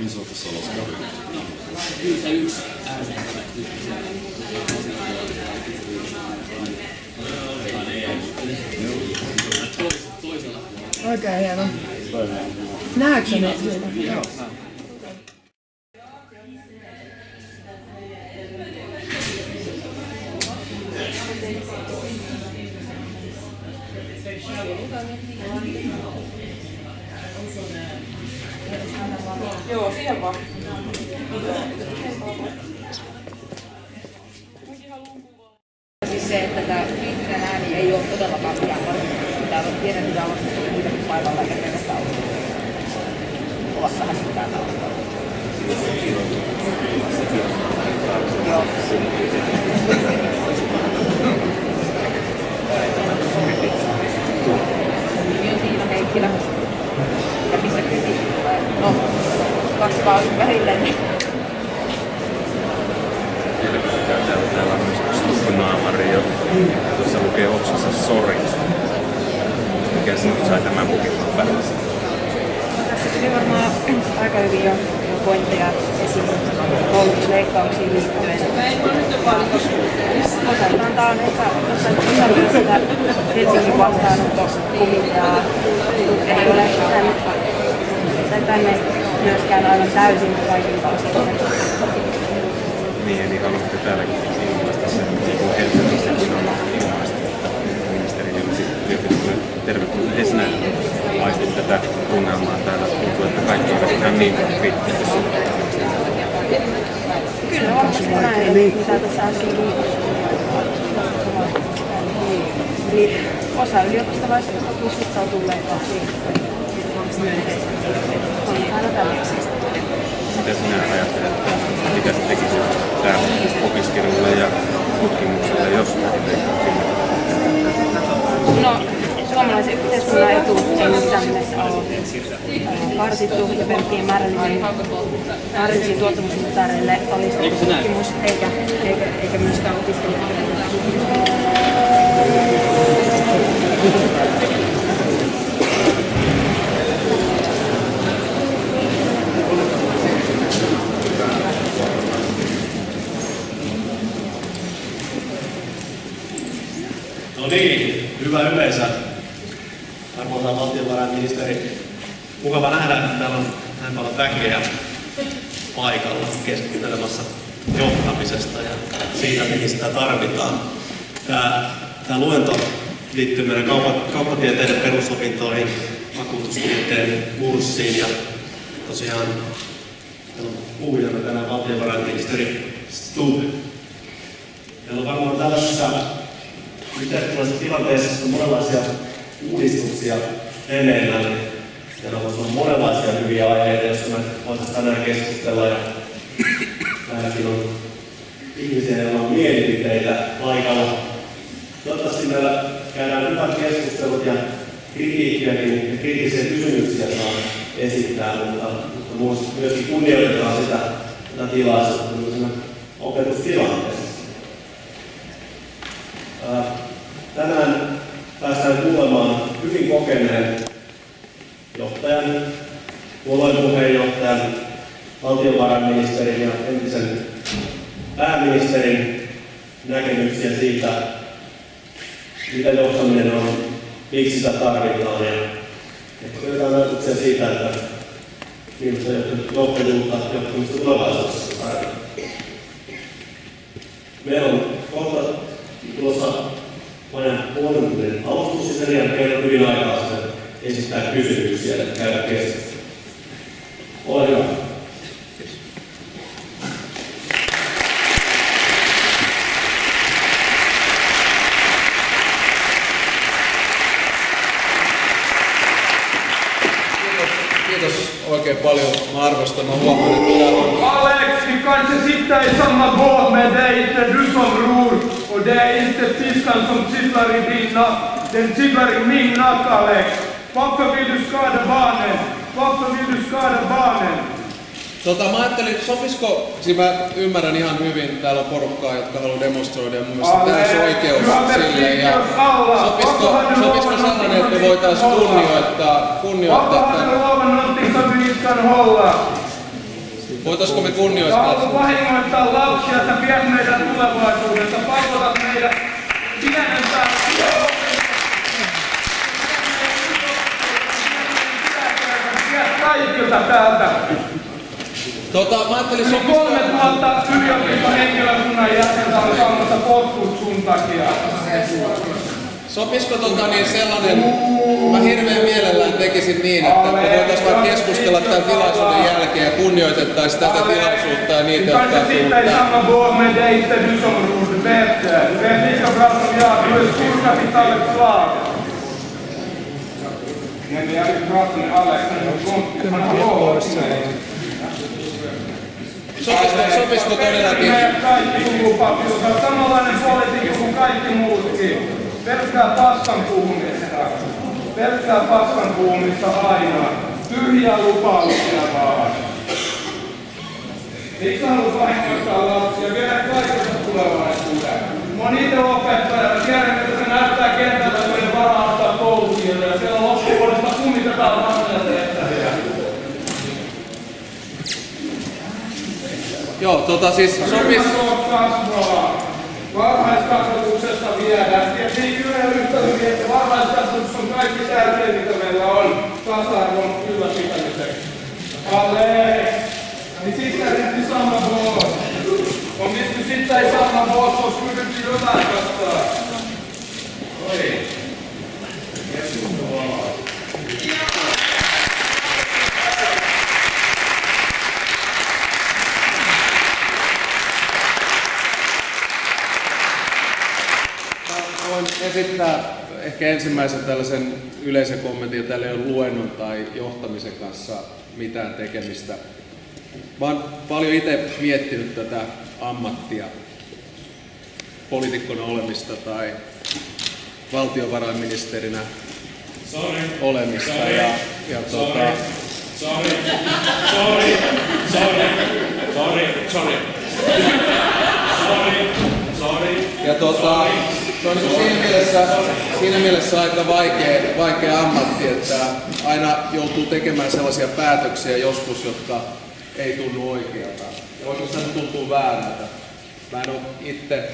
Isossa Salossa. Kyllä se yksi äärentävä tyyppi. Oikein hieno. Näetkö ne siitä? Joo. Joo, siihen vaan. Siis se, että tämä kriittinen ääni ei ole todellakaan mikään paljon. Täällä on pienempi tauosta muitakin paikalla eikä pelkästään ovassa häsittää taustalla. Joo. Nimi on Tiina Heikkilä. Ja mistä kritiikki tulee? No, 2 vaan vähilleen. Täällä on myös Stuppi-naamari ja tuossa lukee otsassa sori. Mikä sinut sai tämän pukin päälle? Tässä tuli varmaan aika hyvin jo pointteja esiin koulutusleikkauksiin liittyen. Osaltaan tämä on ehkä myös sitä Helsingin vastaanottokomiteaa. Ei ole tänne myöskään aivan täysin kaikilta osin. Niin, eli haluatte täälläkin ilmaista sen, kun Helsingissä on ilmaista, että ministeri olisi tervetullut edes näin. Aistit tätä tunnelmaa täällä. Tuntuu, että kaikki ovat ihan niin kriittisesti. Kyllä varmasti näin, mitä tässä äsken Eli osa yliopistolaisista toki suhtautuu leikkauksiin myönteisesti. On aina tällaisesta. Mitä sinä ajattelet, mikä se tekisi täällä opiskelulle ja tutkimukselle, jos näitä leikkauksiin? No, suomalaisen yhteiskunnan etu ei missään nimessä ole karsittu ja pelkkiin määrällisiin tuottamusmittareille alistettu tutkimus eikä myöskään opiskelijoiden tutkimus. No niin, hyvä yleisö. Arvoisa valtiovarainministeri, mukava nähdä, että täällä on näin paljon väkeä paikalla keskustelemässä johtamisesta ja siitä, mihin sitä tarvitaan. Tämä luento liittyy meidän kauppatieteiden perusopintoihin, vakuutustieteen kurssiin ja tosiaan puhujana tänään valtiovarainministeri Stubb. Meillä on varmaan tällaisessa yhteiskunnallisessa tilanteessa on monenlaisia uudistuksia meneillään. Siellä on monenlaisia hyviä aiheita, joista me voitaisiin tänään keskustella. Ja täälläkin on ihmisiä, joilla on mielipiteitä paikalla. Toivottavasti meillä käydään hyvät keskustelut ja kritiikkiäkin ja kriittisiä kysymyksiä saa esittää, mutta myöskin kunnioitetaan sitä tilaisuutta opetustilanteessa. Tänään päästään kuulemaan hyvin kokeneen johtajan, puolueen puheenjohtajan, valtiovarainministerin ja entisen pääministerin näkemyksiä siitä, mitä johtaminen on, miksi sitä tarvitaan ja jotain ajatuksia siitä, että millaista johtamista tulevaisuudessa tarvitaan. Meillä on kohta tulossa vajan puolinen alustus ja sen jälkeen on hyvin aikaa esittää kysymyksiä ja käydä keskustelua. Ole hyvä. Kiitos oikein paljon. Mä arvostan. Mä huomaan, että täällä on... Alex, vi kan inte sitta i samma båt, men det är inte du som ror och det är inte piskan som sitter i din nack. Den sitter i min nack, Alex. Varför vill du skada barnen? Varför vill du skada barnen? Mä ajattelin, sopisiko, siis mä ymmärrän ihan hyvin, täällä on porukkaa, jotka haluaa demonstroida ja mun mielestä täysi oikeus sille. Ja sopisiko sellainen, että me voitaisiin kunnioittaa Varför har du lovat någonting som du inte kan hålla? Voitaisko me kunnioittaa? Haluat vahingoittaa lapsia, että viet meidän tulevaisuudesta, pakotat meidät pienentää kaikilta täältä. Mä ajattelin 3000 yliopistohenkilökunnan jäsentä on saamassa potkut sun takia. Sopisiko sellainen, mä hirveän mielellään tekisin niin, että voitaisiin vaan keskustella tämän tilaisuuden jälkeen ja kunnioitettaisiin tätä tilaisuutta ja niitä, jotka on tullut Sopisiko todellakin? Samanlainen politiikka kuin kaikki muutkin. Pelkkää paskan puhumista. Pelkkää paskan puhumista aina. Tyhjiä lupauksia vaan. Miksi haluat vahingoittaa lapsia? Viedä kaikesta tulevaisuuden. Mä oon itse opettaja. Tiedän, että se näyttää kentällä, kun ei varaa ottaa koulukieltä. Ja siellä loppuvuodesta kummitetaan lapsia tehtäviä. Joo, siis sopis... Varhaiskasvatuksesta viedään. Ja siinä kyllä yhtä hyvin, että varhaiskasvatus on kaikki tärkein, mitä meillä on tasa-arvon ylläpitämiseksi. Niin siitä riitti sama boss. On mistä siitä ei sama boss, olisi kysytty jotain vastaan. Oi. Voin esittää ehkä ensimmäisen tällaisen yleisen kommentin, ja täällä ei ole luennon tai johtamisen kanssa mitään tekemistä. Mä oon paljon itse miettinyt tätä ammattia, poliitikkona olemista tai valtiovarainministerinä olemista. Se on siinä mielessä aika vaikea ammatti, että aina joutuu tekemään sellaisia päätöksiä joskus, jotka ei tunnu oikealta. Ja oikeastaan tuntuu väärältä. Mä en ole itse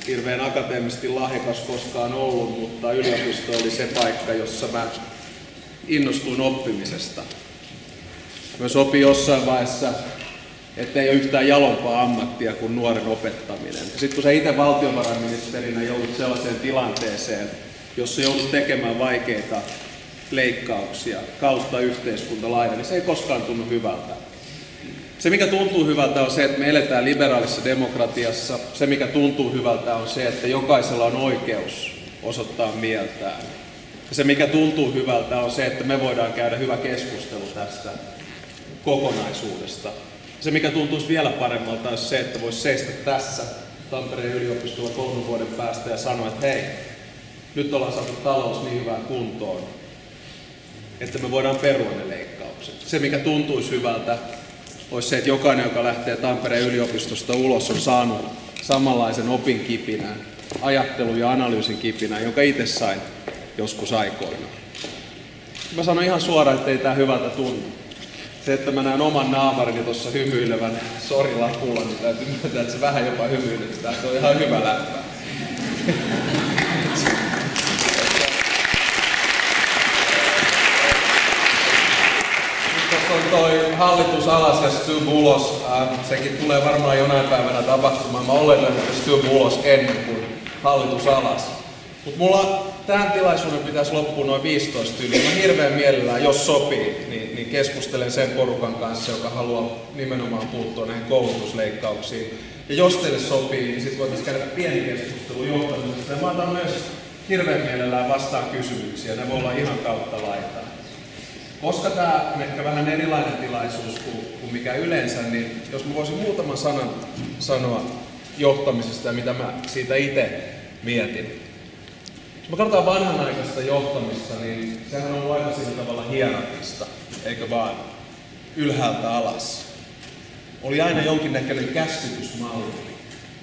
hirveän akateemisesti lahjakas koskaan ollut, mutta yliopisto oli se paikka, jossa mä innostuin oppimisesta. Myös opin jossain vaiheessa, että ei ole yhtään jalompaa ammattia kuin nuoren opettaminen. Sitten kun sä itse valtiovarainministerinä joudut sellaiseen tilanteeseen, jossa joudut tekemään vaikeita leikkauksia kautta yhteiskuntalaina, niin se ei koskaan tunnu hyvältä. Se, mikä tuntuu hyvältä, on se, että me eletään liberaalissa demokratiassa. Se, mikä tuntuu hyvältä, on se, että jokaisella on oikeus osoittaa mieltään. Ja se, mikä tuntuu hyvältä, on se, että me voidaan käydä hyvä keskustelu tästä kokonaisuudesta. Se, mikä tuntuisi vielä paremmalta, on se, että voisi seistä tässä Tampereen yliopistolla 3 vuoden päästä ja sanoa, että hei, nyt ollaan saatu talous niin hyvään kuntoon, että me voidaan perua ne leikkaukset. Se, mikä tuntuisi hyvältä, olisi se, että jokainen, joka lähtee Tampereen yliopistosta ulos, on saanut samanlaisen opin kipinän, ajattelun ja analyysin kipinän, jonka itse sain joskus aikoinaan. Mä sanon ihan suoraan, että ei tää hyvältä tunnu. Se, että mä näen oman naamarini tuossa hymyilevän sorilapulla, niin täytyy myöntää, että se vähän jopa hymyilyttää. Se on ihan hyvä läppä. Tuossa on toi hallitus alas ja Stubb ulos. Sekin tulee varmaan jonain päivänä tapahtumaan. Mä olen löytänyt Stubb ulos ennen kuin hallitus alas. Mutta mulla tämän tilaisuuden pitäisi loppua noin 15 yli. Mä hirveän mielellään, jos sopii, niin keskustelen sen porukan kanssa, joka haluaa nimenomaan puuttua näihin koulutusleikkauksiin. Ja jos teille sopii, niin sitten voitaisiin käydä pieni keskustelu johtamisesta. Ja mä otan myös hirveän mielellään vastaan kysymyksiä. Ne voi olla ihan kautta laitaa. Koska tämä on ehkä vähän erilainen tilaisuus kuin mikä yleensä, niin jos mä voisin muutaman sanan sanoa johtamisesta ja mitä mä siitä itse mietin. Jos me katsotaan vanhanaikaista johtamista, niin sehän on aika sillä tavalla hierarkista, eikö vaan? Ylhäältä alas. Oli aina jonkinnäköinen käskytysmalli.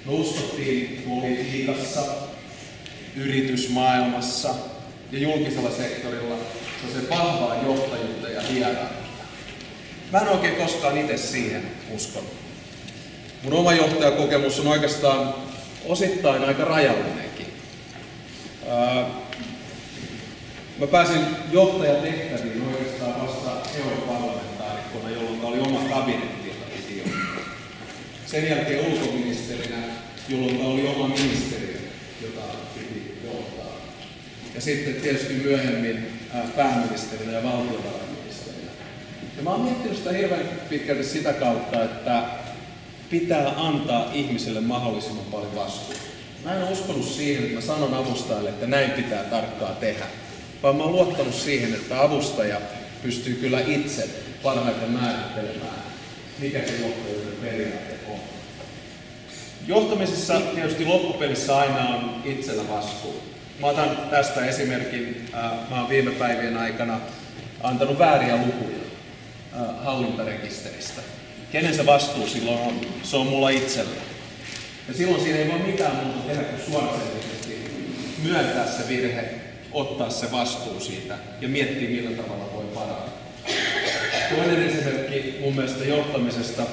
Me uskottiin politiikassa, yritysmaailmassa ja julkisella sektorilla se vahvaa johtajuutta ja hierarkiaa. Mä en oikein koskaan itse siihen uskonut. Mun oma johtajakokemus on oikeastaan osittain aika rajallinenkin. Mä pääsin johtajatehtäviin oikeastaan vasta europarlamentaarikkona, jolloin oli oma kabinetti, jota piti johtaa. Sen jälkeen ulkoministerinä, jolloin oli oma ministeriö, jota piti johtaa. Ja sitten tietysti myöhemmin pääministerinä ja valtiovarainministerinä. Ja mä oon miettinyt sitä hirveän pitkälti sitä kautta, että pitää antaa ihmiselle mahdollisimman paljon vastuuta. Mä en ole uskonut siihen, että mä sanon avustajalle, että näin pitää tarkkaan tehdä. Vaan mä oon luottanut siihen, että avustaja pystyy kyllä itse parhaiten määrittelemään, mikä se johtajuuden periaate on. Johtamisessa tietysti loppupelissä aina on itsellä vastuu. Mä otan tästä esimerkin. Mä oon viime päivien aikana antanut vääriä lukuja hallintarekisteristä. Kenen se vastuu silloin on? Se on mulla itsellä. Ja silloin siinä ei voi mitään muuta tehdä kuin suoraselvisesti myöntää se virhe, ottaa se vastuu siitä ja miettiä, millä tavalla voi parantaa. Toinen esimerkki mun mielestä johtamisesta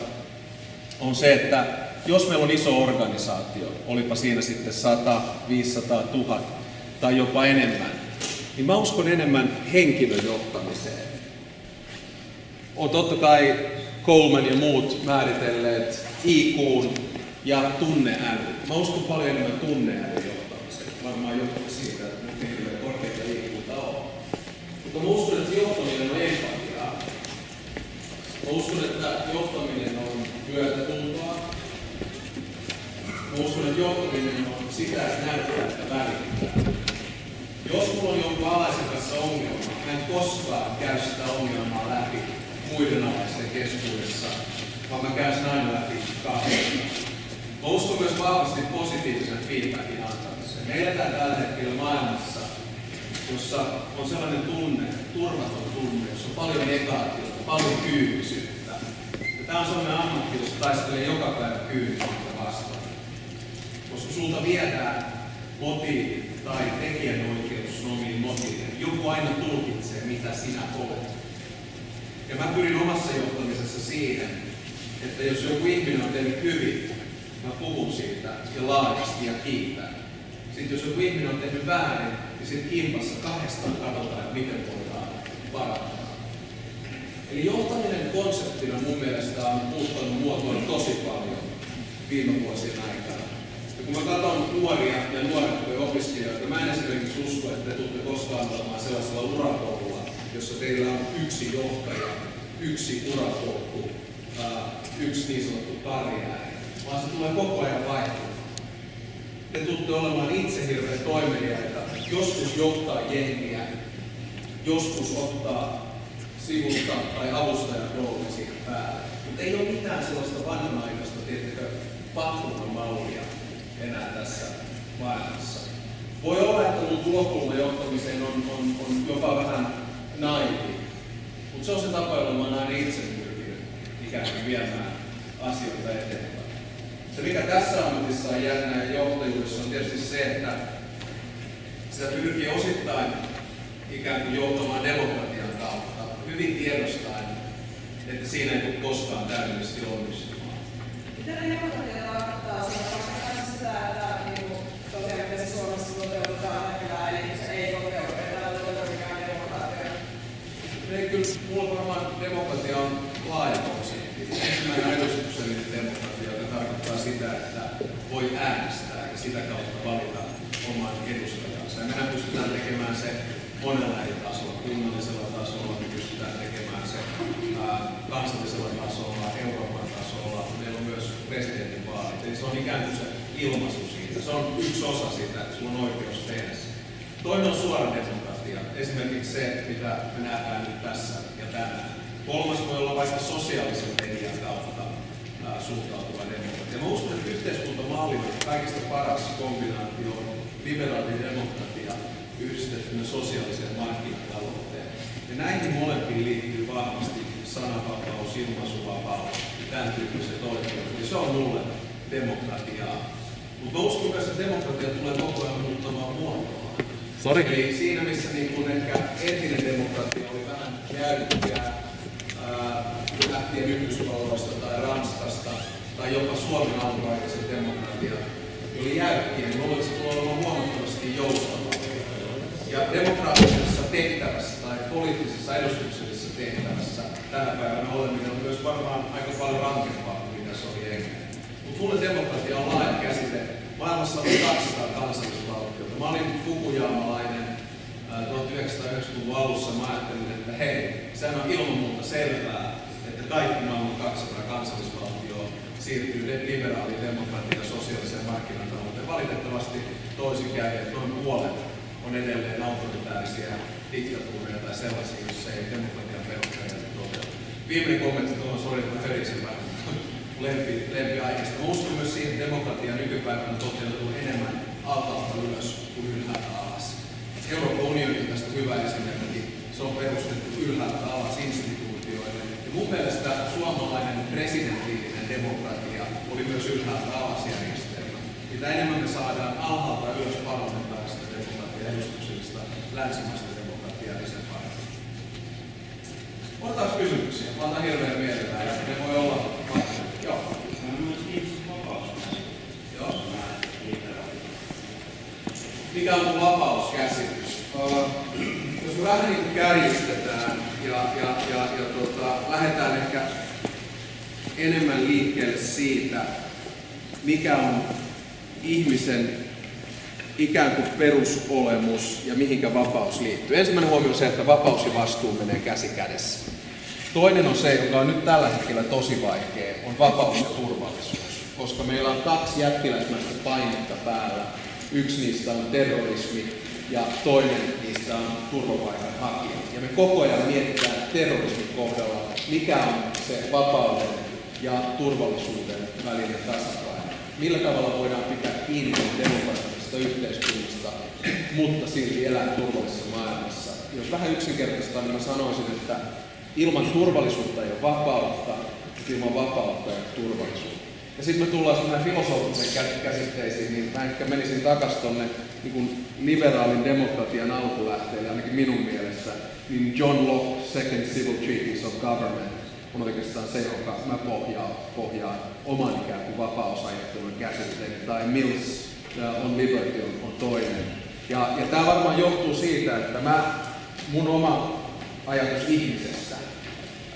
on se, että jos meillä on iso organisaatio, olipa siinä sitten 100, 500, 1000 tai jopa enemmän, niin mä uskon enemmän henkilöjohtamiseen. On totta kai Coleman ja muut määritelleet IQ:n ja tunneälyn. Mä uskon paljon enemmän tunneälyn johtamiseen. Varmaan johtuen siitä, että nyt ei ole korkeita IQ:ta ole. Mutta mä uskon, että johtaminen on empatiaa. Mä uskon, että johtaminen on myötätuntoa. Mä uskon, että johtaminen on sitä, että näyttää, että välittää. Jos mulla on jonkun alaisen kanssa ongelma, mä en koskaan käy sitä ongelmaa läpi muiden alaisten keskuudessa, vaan mä käyn sen aina läpi kahdesta. Mä uskon myös vahvasti positiivisen feedbackin antamiseen. Me eletään tällä hetkellä maailmassa, jossa on sellainen tunne, turvaton tunne, jossa on paljon negaatiota, paljon kyynisyyttä. Ja tää on sellainen ammatti, jossa taistelee joka päivä kyynisyyttä vastaan. Koska sulta viedään motiivi tai tekijänoikeus sun omiin motiiveihin. Joku aina tulkitsee, mitä sinä olet. Ja mä pyrin omassa johtamisessa siihen, että jos joku ihminen on tehnyt hyvin, mä puhun siitä ja laajasti ja kiitän. Sitten jos joku ihminen on tehnyt väärin, niin sitten kimpassa kahdestaan katsotaan, että miten voidaan parantaa. Eli johtaminen konseptina mun mielestä on muuttanut muotoa tosi paljon viime vuosien aikana. Ja kun mä katson nuoria ja nuorempia opiskelijoita, mä en esimerkiksi usko, että te tulette koskaan olemaan sellaisella urapolulla, jossa teillä on yksi johtaja, yksi urapolku, yksi niin sanottu karjääri, vaan se tulee koko ajan vaihtumaan. Te tulette olemaan itse hirveän toimeliaita, joskus johtaa jengiä, joskus ottaa sivusta tai avustajan rooli siihen päälle. Mutta ei ole mitään sellaista vanhanaikaista, tiettäkö, patruunamallia enää tässä maailmassa. Voi olla, että mun tulokulma johtamiseen on jopa vähän naivi, mutta se on se tapa, jolla mä oon aina itse pyrkinyt ikään kuin viemään asioita eteenpäin. Se mikä tässä ammatissa on jännää ja johtajuudessa on tietysti se, että sitä pyrkii osittain ikään kuin johtamaan demokratian kautta, hyvin tiedostaen, että siinä ei tule koskaan täydellisesti onnistumaan. Mitä demokratia tarkoittaa siinä, koska sitä, että tosiaan Suomessa toteutetaan näkyvää, eli se ei toteudu, että toteudu mikään demokratia? Ei, kyllä mulla varmaan demokratia on laaja konsepti. Ensimmäinen edustuksellinen demokratia, joka tarkoittaa sitä, että voi äänestää ja sitä kautta valita oman edustajansa. Ja mehän pystytään tekemään se monella eri tasolla, kunnallisella tasolla, me pystytään tekemään se kansallisella tasolla, Euroopan tasolla. Meillä on myös presidentinvaalit, eli se on ikään kuin se ilmaisu siitä. Se on yksi osa siitä, että sulla on oikeus tehdä se. Toinen on suora demokratia, esimerkiksi se, mitä me nähdään nyt tässä ja tänään. Kolmas voi olla vaikka sosiaalisen median kautta suhtautuva demokratia. Mä uskon, että yhteiskuntamallina kaikista paras kombinaatio on liberaali demokratia yhdistettynä sosiaaliseen markkinatalouteen. Ja näihin molempiin liittyy vahvasti sananvapaus, ilmaisuvapaus ja tämän tyyppiset oikeudet. Ja se on mulle demokratiaa. Mutta mä uskon myös, että demokratia tulee koko ajan muuttamaan muotoa. Eli siinä missä niin kun ehkä entinen demokratia oli vähän jäädyttyä lähtien Yhdysvalloista tai Ranskasta tai jopa Suomen alkuaikaisen demokratian, oli jäykkien, niin olisi tullut olemaan huomattavasti joustavaa. Ja demokraattisessa tehtävässä tai poliittisessa edustuksellisessa tehtävässä tänä päivänä oleminen on myös varmaan aika paljon rankempaa kuin mitä se oli ennen. Mutta mulle demokratia on laaja käsite. Maailmassa on 200 kansallisvaltiota. Mä olin fukuyamalainen 1990-luvun alussa. Mä ajattelin, että hei, sehän on ilman muuta selvää, että kaikki maailman 200 kansallisvaltioa siirtyy liberaaliin demokratiaan, sosiaaliseen markkinatalouteen. Valitettavasti toisin käy, että noin puolet on edelleen autoritäärisiä diktatuureja tai sellaisia, joissa ei demokratian perusperiaate toteudu. Viimeinen kommentti tuohon, sori, että mä hörin sen vähän lempiaiheesta. Mä uskon myös siihen, että demokratia nykypäivänä toteutuu enemmän alhaalta ylös kuin ylhäältä alas. Euroopan unioni on tästä hyvä esimerkki. Se on perustettu ylhäältä alas instituutioille. Ja mun mielestä suomalainen presidentillinen demokratia oli myös ylhäältä alas järjestelmä. Mitä enemmän me saadaan alhaalta ylös parlamentaarista demokratiaa, edustuksellista länsimaista demokratiaa, niin sen paremmin. Otetaan kysymyksiä. Mä otan hirveän mielellään ja ne voi olla vaikka. Joo. Joo. Mikä on vapauskäsitys? Jos me vähän niin kärjistetään ja lähdetään ehkä enemmän liikkeelle siitä, mikä on ihmisen ikään kuin perusolemus ja mihinkä vapaus liittyy. Ensimmäinen huomio on se, että vapaus ja vastuu menee käsi kädessä. Toinen on se, joka on nyt tällä hetkellä tosi vaikea, on vapaus ja turvallisuus. Koska meillä on kaksi jättiläismäistä painetta päällä. Yksi niistä on terrorismi ja toinen niistä on turvapaikanhakija. Ja me koko ajan mietitään terrorismin kohdalla, mikä on se vapauden ja turvallisuuden välinen tasapaino. Millä tavalla voidaan pitää kiinni demokraattisesta yhteiskunnasta, mutta silti elää turvallisessa maailmassa. Jos vähän yksinkertaista, niin mä sanoisin, että ilman turvallisuutta ei ole vapautta, ilman vapautta ei ole turvallisuutta. Ja sitten me tullaan semmoinen filosofisen käsitteisiin, niin mä ehkä menisin takaisin tuonne niin liberaalin demokratian alkulähteelle, ainakin minun mielestä, niin John Locke, Second Civil Treatise of Government, on oikeastaan se, joka mä pohjaan oman ikään kuin vapausajattelun käsitteen, tai Mills on Liberty on toinen. Ja tämä varmaan johtuu siitä, että mun oma ajatus ihmisestä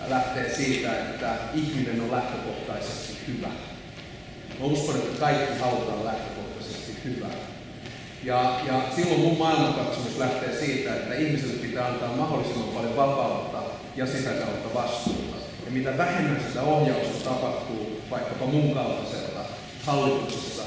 lähtee siitä, että ihminen on lähtökohtaisesti hyvä. Mä uskon, että kaikki halutaan lähtökohtaisesti hyvää. Ja silloin mun maailmankatsomus lähtee siitä, että ihmiselle pitää antaa mahdollisimman paljon vapautta ja sitä kautta vastuuta. Ja mitä vähemmän sitä ohjausta tapahtuu vaikkapa mun kaltaiselta hallituksessa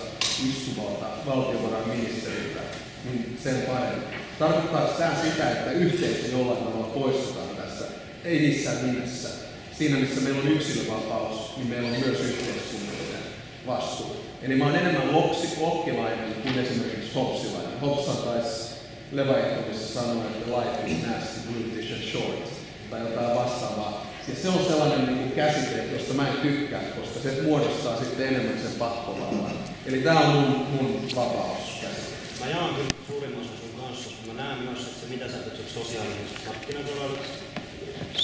istuvalta valtiovarainministeriltä, niin sen paremmin. Tarkoittaako tämä sitä, että yhteisö jollain tavalla poistetaan tässä? Ei missään nimessä. Siinä missä meillä on yksilövapaus, niin meillä on myös yhteiskunnallinen vastuu. Eli mä oon enemmän lokkilainen kuin esimerkiksi Hobbesilainen. Hobbes taisi Leviathanissa sanoa, että life is nasty, brutish and short, tai jotain vastaavaa. Ja se on sellainen niin kuin käsite, josta mä en tykkää, koska se muodostaa sitten enemmän sen pakkovallan. Eli tää on mun vapauskäsite. Mä jaan kyllä suurin osa sun kanssa, koska mä näen myös, että se mitä sä kutset sosiaalisessa markkinataloudeksi,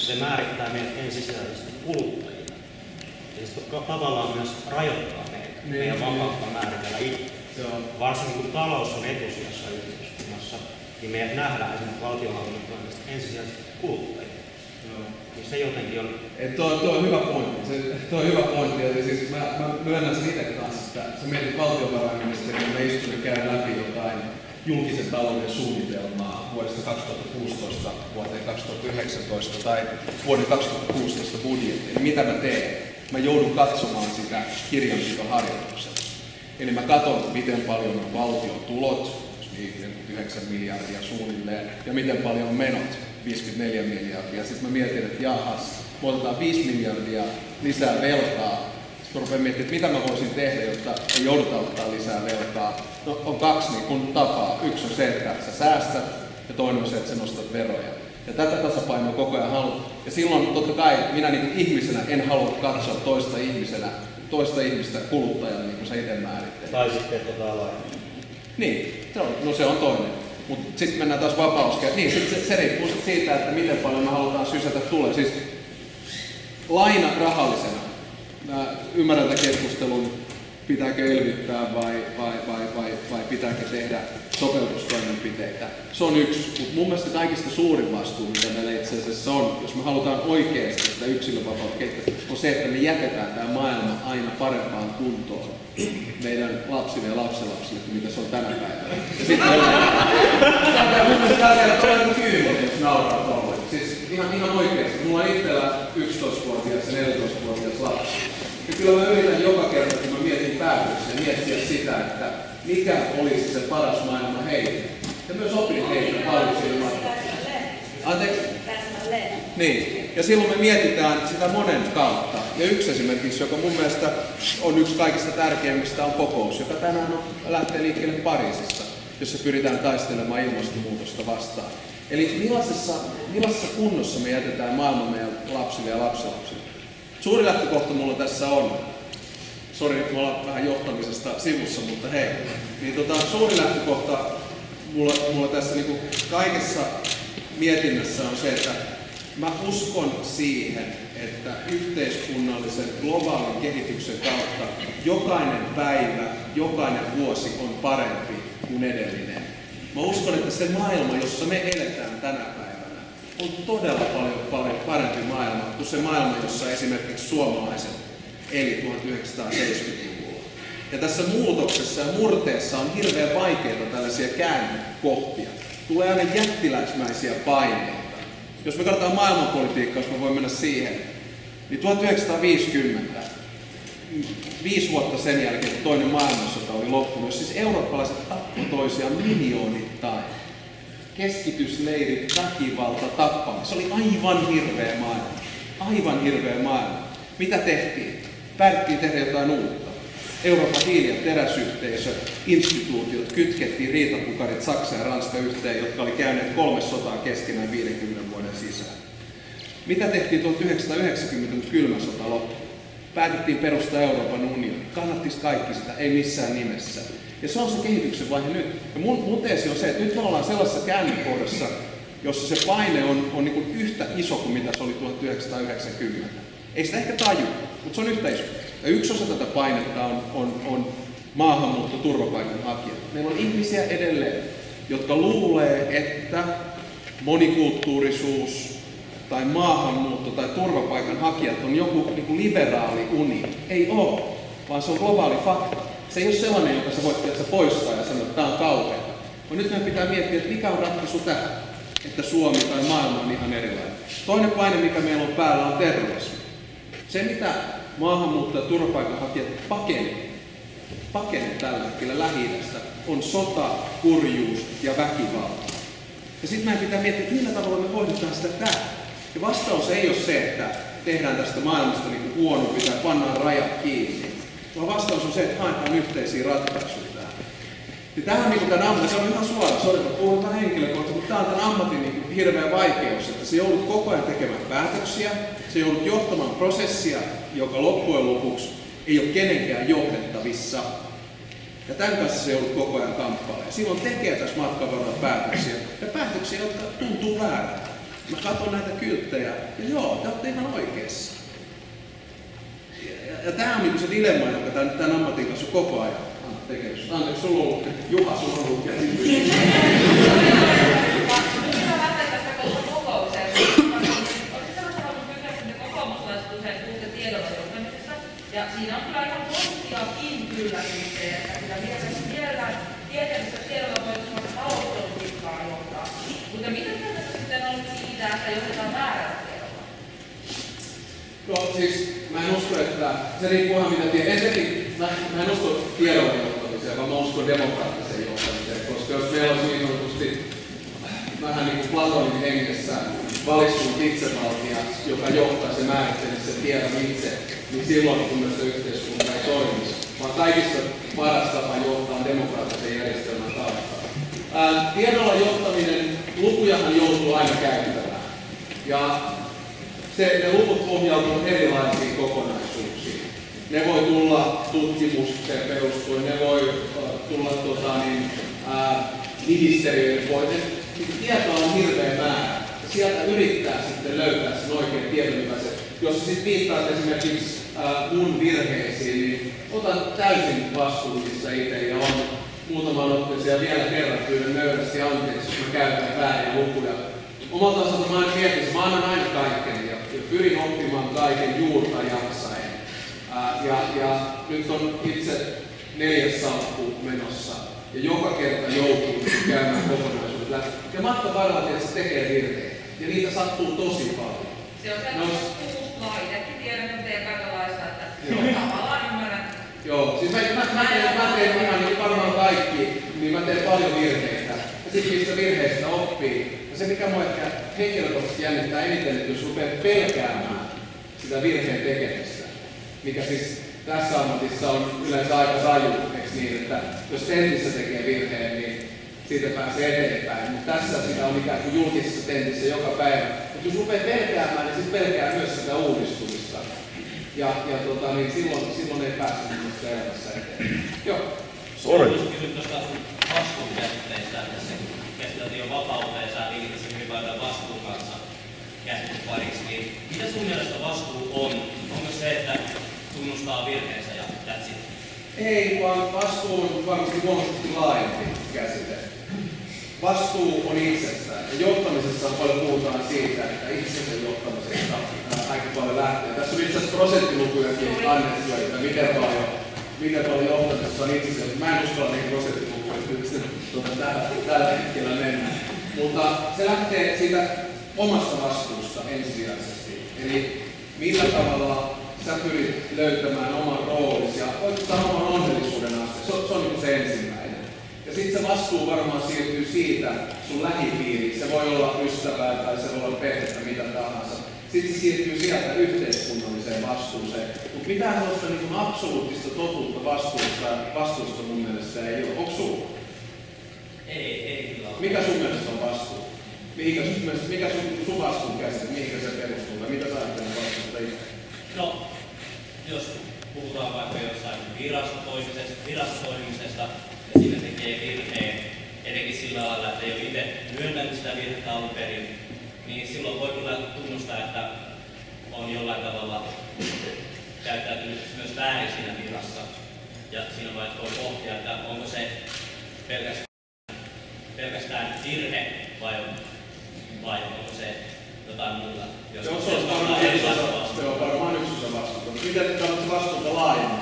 se määrittää meidät ensisijaisesti kuluttajia. Ja se tavallaan myös rajoittaa meidän vapautta määritellä itse. Varsinkin kun talous on etusijassa yhteiskunnassa, niin meidät nähdään esimerkiksi valtionhallinnon toimesta ensisijaisesti kuluttajia. Niin se jotenkin on... Tuo on hyvä pointti. Tuo on hyvä pointti. Eli siis mä myönnän sen itse kanssa, että sä mietit valtiovarainministeriä, kun me istumme käyn läpi jotain julkisen talouden suunnitelmaa vuodesta 2016 vuoteen 2019 tai vuoden 2016 budjettiin. Niin mitä mä teen? Mä joudun katsomaan sitä kirjanpitoharjoituksella. Eli mä katson, miten paljon on valtion tulot, 9 miljardia suunnilleen, ja miten paljon on menot, 54 miljardia. Sitten mä mietin, että jahas, me otetaan 5 miljardia lisää velkaa. Sitten mä rupean miettimään, että mitä mä voisin tehdä, jotta ei jouduta ottaa lisää velkaa. No on kaksi niin kun tapaa. Yksi on se, että sä säästät, ja toinen on se, että sä nostat veroja. Ja tätä tasapainoa koko ajan haluan. Ja silloin totta kai minä niin ihmisenä en halua katsoa toista ihmistä kuluttajana, niin kuin sä itse määrittelet. Tai sitten laajemmin. Niin, se on toinen. Mutta sitten mennään taas vapauskäyttöön. Niin, se riippuu siitä, että miten paljon me halutaan sysätä tulee. Siis laina rahallisena. Mä ymmärrän tämän keskustelun, pitääkö elvyttää vai pitääkö tehdä sopeutustoimenpiteitä. Se on yksi, mutta mun mielestä kaikista suurin vastuu, mitä meillä itse asiassa on, jos me halutaan oikeasti sitä yksilönvapautta kehittää, on se, että me jätetään tämä maailma aina parempaan kuntoon meidän lapsille ja lapsenlapsille, mitä se on tänä päivänä. Ja sitten mun mielestä täällä on kyyninen, jos nauraa tuolla. Siis ihan oikeasti. Mulla on itsellä 11-vuotias ja 14-vuotias lapsi. Ja kyllä mä yritän joka kerta, kun mä mietin päätöksiä, miettiä sitä, että mikä olisi se paras maailma heille. Ja myös opin heille paljon siinä matkalla. Anteeksi? Niin. Ja silloin me mietitään sitä monen kautta. Ja yksi esimerkiksi, joka mun mielestä on yksi kaikista tärkeimmistä, on kokous, joka tänään lähtee liikkeelle Pariisissa, jossa pyritään taistelemaan ilmastonmuutosta vastaan. Eli millaisessa kunnossa me jätetään maailma meidän lapsille ja lapsenlapsille? Suuri lähtökohta mulla tässä on, sori, me ollaan vähän johtamisesta sivussa, mutta hei, niin suuri lähtökohta mulla tässä niin kaikessa mietinnässä on se, että mä uskon siihen, että yhteiskunnallisen globaalin kehityksen kautta jokainen päivä, jokainen vuosi on parempi kuin edellinen. Mä uskon, että se maailma, jossa me eletään tänä päivänä, on todella paljon parempi maailma kuin se maailma, jossa esimerkiksi suomalaiset eli 1970-luvulla. Ja tässä muutoksessa ja murteessa on hirveän vaikeita tällaisia käännekohtia. Tulee aina jättiläismäisiä paineita. Jos me katsotaan maailmanpolitiikkaa, jos me voimme mennä siihen, niin 1950, 5 vuotta sen jälkeen, kun toinen maailmansota oli loppunut, jos siis eurooppalaiset tappoi toisiaan miljoonittain. Keskitysleirit, väkivalta, tappaminen. Se oli aivan hirveä maailma. Aivan hirveä maailma. Mitä tehtiin? Päätettiin tehdä jotain uutta. Euroopan hiili- ja teräsyhteisö, instituutiot, kytkettiin riitapukarit Saksa ja Ranska yhteen, jotka oli käyneet 3 sotaa keskenään 50 vuoden sisään. Mitä tehtiin 1990, kun kylmä sota loppui? Päätettiin perustaa Euroopan unioni. Kannattis kaikki sitä, ei missään nimessä. Ja se on se kehityksen vaihe nyt. Ja mun teesi on se, että nyt me ollaan sellaisessa käännekohdassa, jossa se paine on niin kuin yhtä iso kuin mitä se oli 1990. Ei sitä ehkä tajua, mutta se on yhtä iso. Ja yksi osa tätä painetta on maahanmuutto, turvapaikanhakijat. Meillä on ihmisiä edelleen, jotka luulee, että monikulttuurisuus tai maahanmuutto tai turvapaikanhakijat on joku niin kuin liberaali uni. Ei ole, vaan se on globaali fakta. Se ei ole sellainen, jonka sä voit poistaa ja sanoa, että tämä on kauheaa. Mutta nyt meidän pitää miettiä, että mikä on ratkaisu tähän, että Suomi tai maailma on ihan erilainen. Toinen paine, mikä meillä on päällä, on terrorismi. Se, mitä maahanmuuttajat ja turvapaikanhakijat pakenee tällä hetkellä Lähi-idästä, on sota, kurjuus ja väkivalta. Ja sitten meidän pitää miettiä, että millä tavalla me hoidetaan sitä täällä. Ja vastaus ei ole se, että tehdään tästä maailmasta niin kuin huonompi tai pannaan rajat kiinni. Vaan vastaus on se, että haetaan yhteisiä ratkaisuja tähän. Ja tähän on niin tämän ammatin, se on ihan suora, sori, että puhutaan henkilökohtaisesti, mutta tämä on tämän ammatin niin hirveä vaikeus, että sä joudut koko ajan tekemään päätöksiä, sä joudut johtamaan prosessia, joka loppujen lopuksi ei ole kenenkään johdettavissa. Ja tämän kanssa se joudut koko ajan kamppailemaan. Silloin tekee tässä matkan varrella päätöksiä, ja päätöksiä, jotka tuntuu väärältä. Mä katson näitä kylttejä, ja joo, te olette ihan oikeassa. Ja tämä on niin se dilemma, joka tämän ammatin kanssa koko ajan tekemistä. Anteeksi, sulla on ollut, Juha, sulla on ollut. Ja siinä on kyllä ihan positiakin kyllä se, että kyllä mielellään tieteellisessä tiedolla voitaisiin vaikka talouspolitiikkaa johtaa. Mutta mitä mieltä sitten on siitä, että johdetaan väärällä tiedolla? No siis mä en usko, että se riippuu ihan mitä tiedä. Ensinnäkin mä en usko tiedolla johtamiseen, vaan mä uskon demokraattiseen johtamiseen. Koska jos meillä olisi niin sanotusti vähän niin kuin Platonin hengessä valistunut itsevaltia, joka johtaisi ja määrittelisi sen tiedon itse, niin silloin kun myös yhteiskunta ei toimisi. Vaan kaikista paras tapa johtaa demokraattisen järjestelmän kautta. Tiedolla johtaminen, lukujahan joutuu aina käyttämään. Ja ne luvut pohjautuvat erilaisiin kokonaisuuksiin. Ne voi tulla tutkimukseen perustuen, ne voi tulla ministeriöiden voiteen. Tietoa on hirveä määrä. Sieltä yrittää sitten löytää sen oikein tiedon, mitä se jos sit viittaat esimerkiksi mun virheisiin, niin otan täysin vastuullista itse ja on muutaman otteeseen vielä kerran pyydän nöyrästi anteeksi, jos mä käytän väärin lukuja. Omalta osalta mä mietin, mä annan aina kaiken ja pyrin oppimaan kaiken juurta jaksaen. Ja nyt on itse 4. salkku menossa ja joka kerta joutuu käymään kokonaisuudet läpi. Ja matka varmaan, että se tekee virheitä ja niitä sattuu tosi paljon. Se on sellainen uusi lainekin, tiedän teidän kaikenlaista, että tavallaan ymmärrän. Joo, siis mä teen ihan niin varmaan kaikki, niin mä teen paljon virheitä. Ja sitten niistä virheistä oppii. Ja se mikä mua ehkä henkilökohtaisesti jännittää eniten, että jos rupeaa pelkäämään sitä virheen tekemistä, mikä siis tässä ammatissa on yleensä aika raju, eikö niin, että jos tentissä tekee virheen, niin siitä pääsee eteenpäin. Mutta tässä sitä on ikään kuin julkisessa tentissä joka päivä. Mutta jos rupeaa pelkäämään, niin sitten pelkää myös sitä uudistumista. Niin silloin ei pääse minusta elämässä eteen. Joo. Haluaisin kysyä tuosta vastuun käsitteistä. Tässä käsiteltiin jo vapauteen ja sä liikittäisi hyvin paljon vastuun kanssa käsityspariksi. Niin mitä sun mielestä vastuu on? Onko se, että tunnustaa virheensä ja that's it? Ei, vaan vastuu on varmasti huomattavasti laajempi käsite. Vastuu on itsestään. Ja johtamisessa paljon puhutaan siitä, että itsensä johtamisesta aika paljon lähtee. Tässä on itse asiassa prosenttilukujakin annettu, että miten paljon johtamisessa on itsensä. Mä en uskalla niitä prosenttilukuja nyt tällä hetkellä mennä. Mutta se lähtee siitä omasta vastuusta ensisijaisesti. Eli millä tavalla sä pyrit löytämään oman roolisi ja oikeastaan oman onnellisuuden aste. Se on niin se ensimmäinen. Ja sitten se vastuu varmaan siirtyy siitä sun lähipiiriin. Se voi olla ystävää tai se voi olla perhettä, mitä tahansa. Sitten se siirtyy sieltä yhteiskunnalliseen vastuuseen. Mutta mitään sellaista niin absoluuttista totuutta vastuusta mun mielestä ei ole. Onko sulla? Ei kyllä. Mikä sun mielestä on vastuu? Mikä sun vastuun käsite? Mihinkä se perustuu? Tai mitä sä ajattelet vastuusta itse? No, jos puhutaan vaikka jossain virastotoimisesta ja siinä tekee virheen, etenkin sillä lailla, että ei ole itse myöntänyt sitä virhettä alun perin, niin silloin voi kyllä tunnustaa, että on jollain tavalla käyttäytynyt myös väärin siinä virassa. Ja siinä vaiheessa voi pohtia, että onko se pelkästään virhe vai onko se jotain muuta. Se on varmaan yksi osa vastuuta. Miten kannattaa vastuuta laajemmin?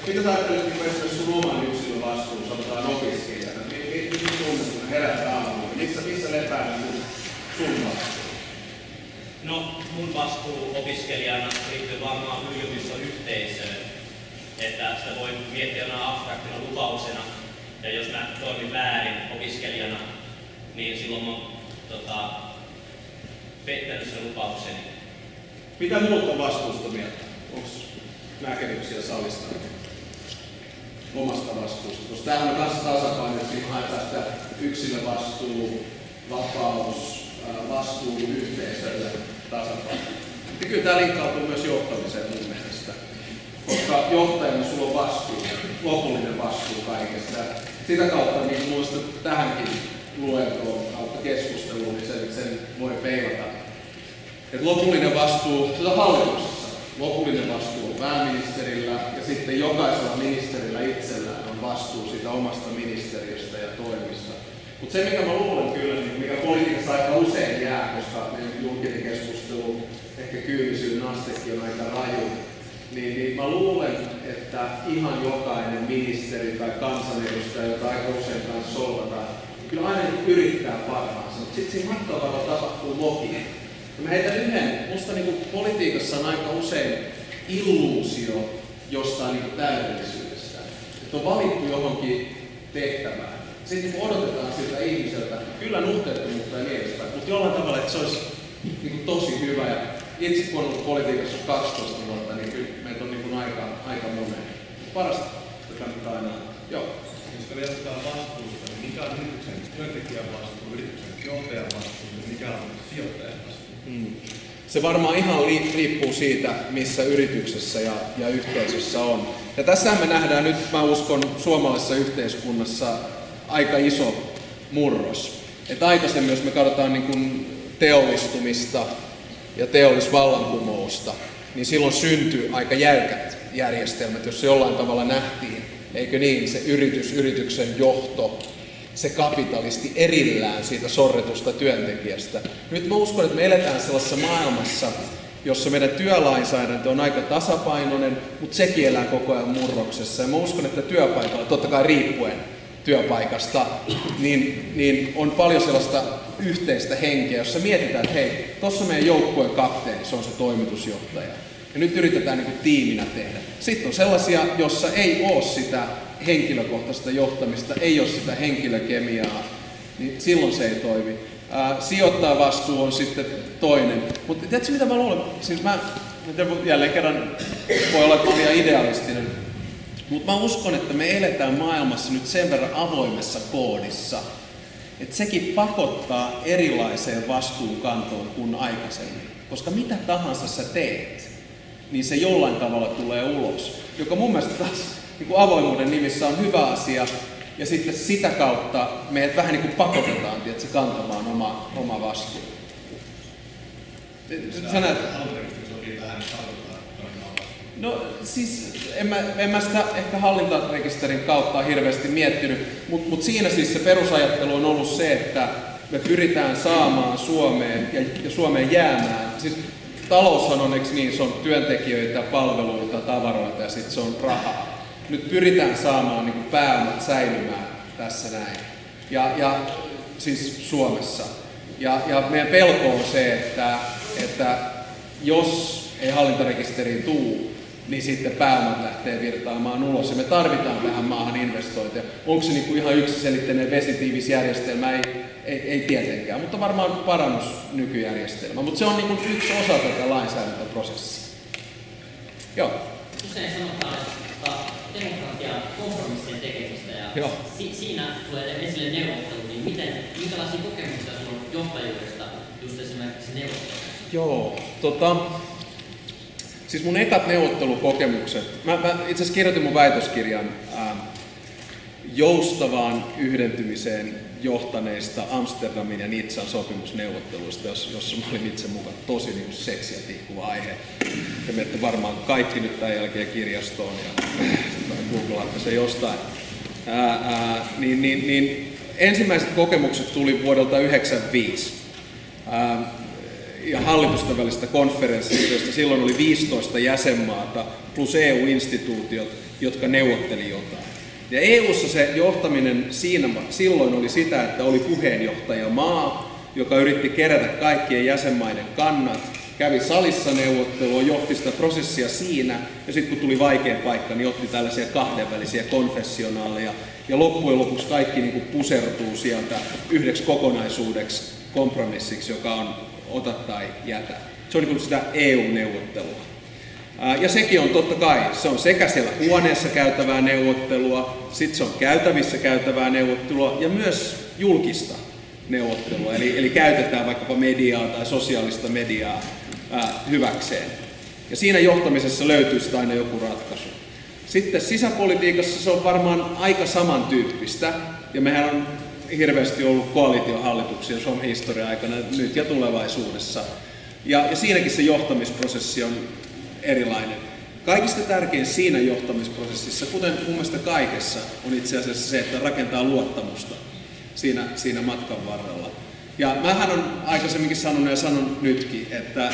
Mitä tarkoittaa esimerkiksi sun oman yksilön vastuun, sanotaan opiskelijana? Missä tunnet herättää aamulla? Missä lepää sun vastuu? No, mun vastuu opiskelijana liittyy varmaan yliopistoyhteisöön. Että sitä voi miettiä abstraktina lupauksena. Ja jos mä toimin väärin opiskelijana, niin silloin mä pettänyt sen lupaukseni. Mitä muut on vastuusta mieltä? Onko näkemyksiä salista omasta vastuusta? Koska tämähän on kanssa tasapaino, että siinä haetaan sitä yksilövastuu, vapaus, vastuu yhteisölle tasapaino. Ja kyllä tämä linkkautuu myös johtamiseen mun mielestä. Koska johtajana sulla on vastuu, lopullinen vastuu kaikesta. Sitä kautta niin muista tähänkin luentoon kautta keskusteluun, niin sen voi peilata. Et lopullinen vastuu hallituksessa. Lopullinen vastuu on pääministerillä ja sitten jokaisella ministerillä itsellään on vastuu siitä omasta ministeriöstä ja toimista. Mutta se mikä mä luulen kyllä, niin mikä politiikassa aika usein jää, koska julkinen keskustelu, ehkä kyynisyyden astekin on aika raju, niin mä luulen, että ihan jokainen ministeri tai kansanedustaja, jota aika usein kanssa solvataan, kyllä aina yrittää parhaansa, mutta sitten siinä matkalla tapahtuu mokia. Mä heitän yhden, musta niinku politiikassa on aika usein illuusio jostain niinku täydellisyydestä. Että on valittu johonkin tehtävään. Sitten niinku odotetaan siltä ihmiseltä kyllä nuhteettomuutta ja niin edespäin, mutta jollain tavalla, että se olisi niinku tosi hyvä. Ja itse kun on ollut politiikassa 12 vuotta, niin kyllä meitä on niinku aika moneen. Parasta kannattaa aina. Joo. Jos me jatketaan vastuusta, niin mikä on yrityksen työntekijän vastuu, yrityksen johtajan vastuu ja mikä on sijoittajan vastuu? Se varmaan ihan riippuu siitä, missä yrityksessä ja yhteisössä on. Ja tässä me nähdään nyt, mä uskon, suomalaisessa yhteiskunnassa aika iso murros. Että aikaisemmin, jos me katsotaan niin kuin teollistumista ja teollisvallankumousta, niin silloin syntyi aika jäykät järjestelmät, jossa jollain tavalla nähtiin, eikö niin, se yrityksen johto, se kapitalisti erillään siitä sorretusta työntekijästä. Nyt mä uskon, että me eletään sellaisessa maailmassa, jossa meidän työlainsäädäntö on aika tasapainoinen, mutta sekin elää koko ajan murroksessa. Ja mä uskon, että työpaikalla, totta kai riippuen työpaikasta, niin on paljon sellaista yhteistä henkeä, jossa mietitään, että hei, tuossa meidän joukkueen kapteeni, se on se toimitusjohtaja. Ja nyt yritetään niin kuin tiiminä tehdä. Sitten on sellaisia, jossa ei ole sitä henkilökohtaista johtamista, ei ole sitä henkilökemiaa, niin silloin se ei toimi. Sijoittajavastuu on sitten toinen. Mutta tiedätkö mitä mä luulen? Siis mä jälleen kerran voi olla, että mä olen idealistinen. Mutta mä uskon, että me eletään maailmassa nyt sen verran avoimessa koodissa, että sekin pakottaa erilaiseen vastuunkantoon kuin aikaisemmin. Koska mitä tahansa sä teet, niin se jollain tavalla tulee ulos. Joka mun mielestä taas niin kuin avoimuuden nimissä on hyvä asia. Ja sitten sitä kautta meidät vähän niin kuin pakotetaan, tiedätkö, kantamaan oma vastuu. Sä näet... No siis en mä sitä ehkä hallintarekisterin kautta hirveästi miettinyt, mutta siinä siis se perusajattelu on ollut se, että me pyritään saamaan Suomeen ja Suomeen jäämään. Siis taloushan on, eikö niin, se on työntekijöitä, palveluita, tavaroita ja sitten se on rahaa. Nyt pyritään saamaan niin kuin pääomat säilymään tässä näin. Ja siis Suomessa. Ja meidän pelko on se, että jos ei hallintarekisteriin tuu, niin sitten pääomat lähtee virtaamaan ulos. Ja me tarvitaan tähän maahan investointeja. Onko se niin kuin ihan yksiselitteinen vesitiivisjärjestelmä? Ei tietenkään, mutta varmaan parannus nykyjärjestelmä. Mutta se on niin kuin yksi osa tätä lainsäädäntöprosessia. Joo. Usein sanotaan, että demokratia on kompromissien tekemistä ja siinä tulee esille neuvottelu, niin minkälaisia kokemuksia sinulla on johtajuudesta just esimerkiksi neuvottelussa? Joo, siis mun ekat neuvottelukokemukset, mä itse asiassa kirjoitin mun väitöskirjan joustavaan yhdentymiseen johtaneista Amsterdamin ja Nizzan sopimusneuvotteluista, jossa mä olin itse mukaan tosi niin kuin seksiä tihkuva aihe. Te menette varmaan kaikki nyt tämän jälkeen kirjastoon ja googlaatte se jostain. Niin ensimmäiset kokemukset tuli vuodelta 1995 ja hallitusten välistä konferenssista, josta silloin oli 15 jäsenmaata plus EU-instituutiot, jotka neuvotteli jotain. Ja EU:ssa se johtaminen silloin oli sitä, että oli puheenjohtajamaa, joka yritti kerätä kaikkien jäsenmaiden kannat, kävi salissa neuvottelua, johti sitä prosessia siinä, ja sitten kun tuli vaikea paikka, niin otti tällaisia kahdenvälisiä konfessionaaleja, ja loppujen lopuksi kaikki niin kuin pusertuu sieltä yhdeksi kokonaisuudeksi, kompromissiksi, joka on ota tai jätä. Se on niin kuin sitä EU-neuvottelua. Ja sekin on totta kai, se on sekä siellä huoneessa käytävää neuvottelua, sitten se on käytävissä käytävää neuvottelua ja myös julkista neuvottelua. Eli käytetään vaikkapa mediaa tai sosiaalista mediaa hyväkseen. Ja siinä johtamisessa löytyy sitä aina joku ratkaisu. Sitten sisäpolitiikassa se on varmaan aika samantyyppistä. Ja mehän on hirveästi ollut koalitiohallituksia Suomen historian aikana nyt ja tulevaisuudessa. Ja siinäkin se johtamisprosessi on erilainen. Kaikista tärkein siinä johtamisprosessissa, kuten mun mielestä kaikessa, on itse asiassa se, että rakentaa luottamusta siinä matkan varrella. Ja mähän on aikaisemminkin sanonut ja sanon nytkin, että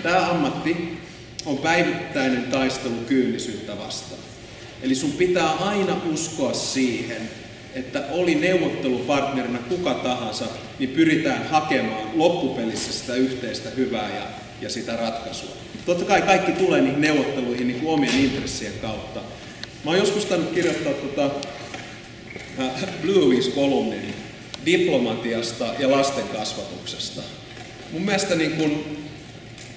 tämä ammatti on päivittäinen taistelu kyynisyyttä vastaan. Eli sun pitää aina uskoa siihen, että oli neuvottelupartnerina kuka tahansa, niin pyritään hakemaan loppupelissä sitä yhteistä hyvää ja sitä ratkaisua. Totta kai kaikki tulee niihin neuvotteluihin niin kuin omien intressien kautta. Mä oon joskus tainnut kirjoittaa Blue Wings-kolumnin diplomatiasta ja lasten kasvatuksesta. Mun mielestä niin kuin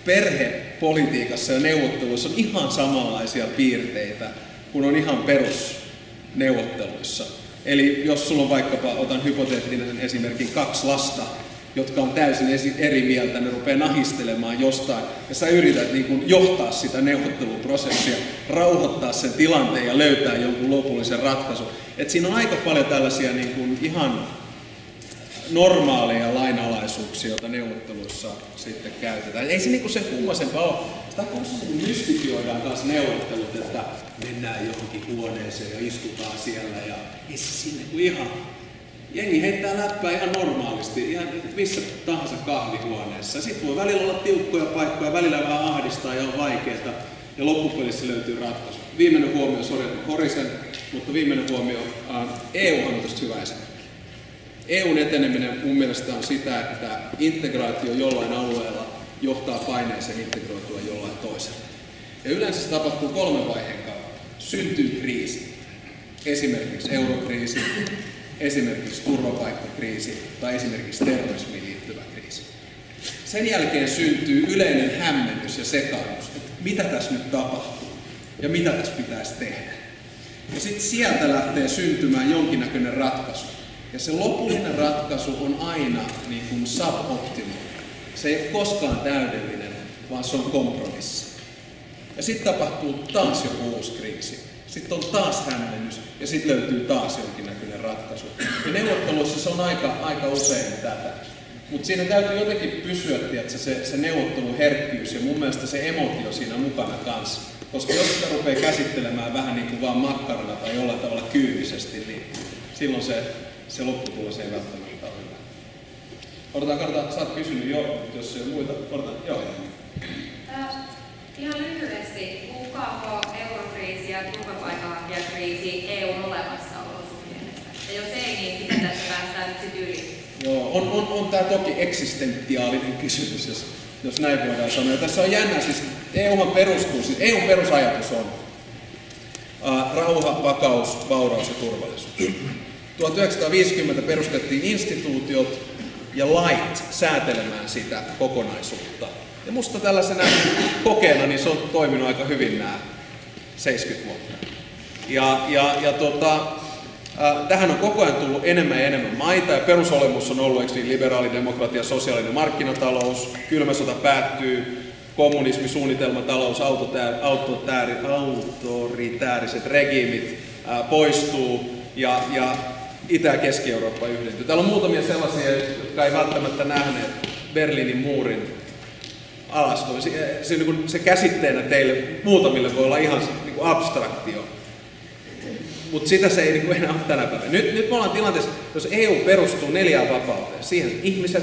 perhepolitiikassa ja neuvotteluissa on ihan samanlaisia piirteitä kuin on ihan perusneuvotteluissa. Eli jos sulla on vaikkapa, otan hypoteettinen esimerkin, 2 lasta, jotka on täysin eri mieltä, ne rupeaa nahistelemaan jostain, ja sä yrität niin kuin johtaa sitä neuvotteluprosessia, rauhoittaa sen tilanteen ja löytää jonkun lopullisen ratkaisun. Et siinä on aika paljon tällaisia niin kuin ihan normaaleja lainalaisuuksia ominaisuuksia, joita neuvotteluissa sitten käytetään. Ei se niinku sen kummasempaa ole. Sitä mystifioidaan kanssa neuvottelut, että mennään johonkin huoneeseen ja istutaan siellä ja sinne kuin ihan. Jengi heittää läppää ihan normaalisti, ihan missä tahansa kahvihuoneessa. Sitten voi välillä olla tiukkoja paikkoja, välillä vähän ahdistaa ja on vaikeaa. Ja loppupelissä löytyy ratkaisu. Viimeinen huomio, sori, horisen, mutta viimeinen huomio, EU on tästä hyvä esimerkki. EUn eteneminen mun mielestä on sitä, että integraatio jollain alueella johtaa paineeseen integroitua jollain toisella. Ja yleensä se tapahtuu 3 vaiheen kautta. Syntyy kriisi, esimerkiksi eurokriisi, esimerkiksi turvapaikkakriisi tai esimerkiksi terrorismiin liittyvä kriisi. Sen jälkeen syntyy yleinen hämmennys ja sekaannus, että mitä tässä nyt tapahtuu ja mitä tässä pitäisi tehdä. Ja sitten sieltä lähtee syntymään jonkinnäköinen ratkaisu. Ja se lopullinen ratkaisu on aina niin kuin suboptimal. Se ei ole koskaan täydellinen, vaan se on kompromissi. Ja sitten tapahtuu taas joku uusi kriisi. Sitten on taas hämmennys ja sitten löytyy taas jonkinnäköinen ratkaisu. Ja neuvotteluissa se on aika usein tätä. Mutta siinä täytyy jotenkin pysyä se neuvotteluherkkyys ja mun mielestä se emotio siinä mukana kanssa. Koska jos sitä rupeaa käsittelemään vähän niin kuin vaan makkarana tai jollain tavalla kyynisesti, niin silloin se lopputulos ei välttämättä ole hyvä. Odotan, sä oot kysynyt jo, jos ei ole muita. Joo. Ihan lyhyesti, uhkaako eurokriisi ja turvapaikanhakijakriisi EUn olemassaolosuhteesta? Ja jos ei, niin miten tässä päästään nyt sitten yli? Joo, on tämä toki eksistentiaalinen kysymys, jos näin voidaan sanoa. Ja tässä on jännä, siis EUhan perustuu, siis EUn perusajatus on rauha, vakaus, vauraus ja turvallisuus. 1950 perustettiin instituutiot ja lait säätelemään sitä kokonaisuutta. Ja musta tällaisena kokeena niin se on toiminut aika hyvin nämä 70 vuotta. Tähän on koko ajan tullut enemmän ja enemmän maita ja perusolemus on ollut niin liberaali demokratia, sosiaalinen markkinatalous, kylmä sota päättyy, kommunismi, suunnitelmatalous, autoritääriset regiimit poistuu ja Itä- ja Keski-Eurooppa yhdentyy. Täällä on muutamia sellaisia, jotka ei välttämättä nähneet Berliinin muurin alastoa. Se käsitteenä teille muutamille voi olla ihan niin kuin abstraktio. Mutta sitä se ei niin enää ole tänä päivänä. Nyt me ollaan tilanteessa, jos EU perustuu 4 vapauteen. Siihen ihmiset,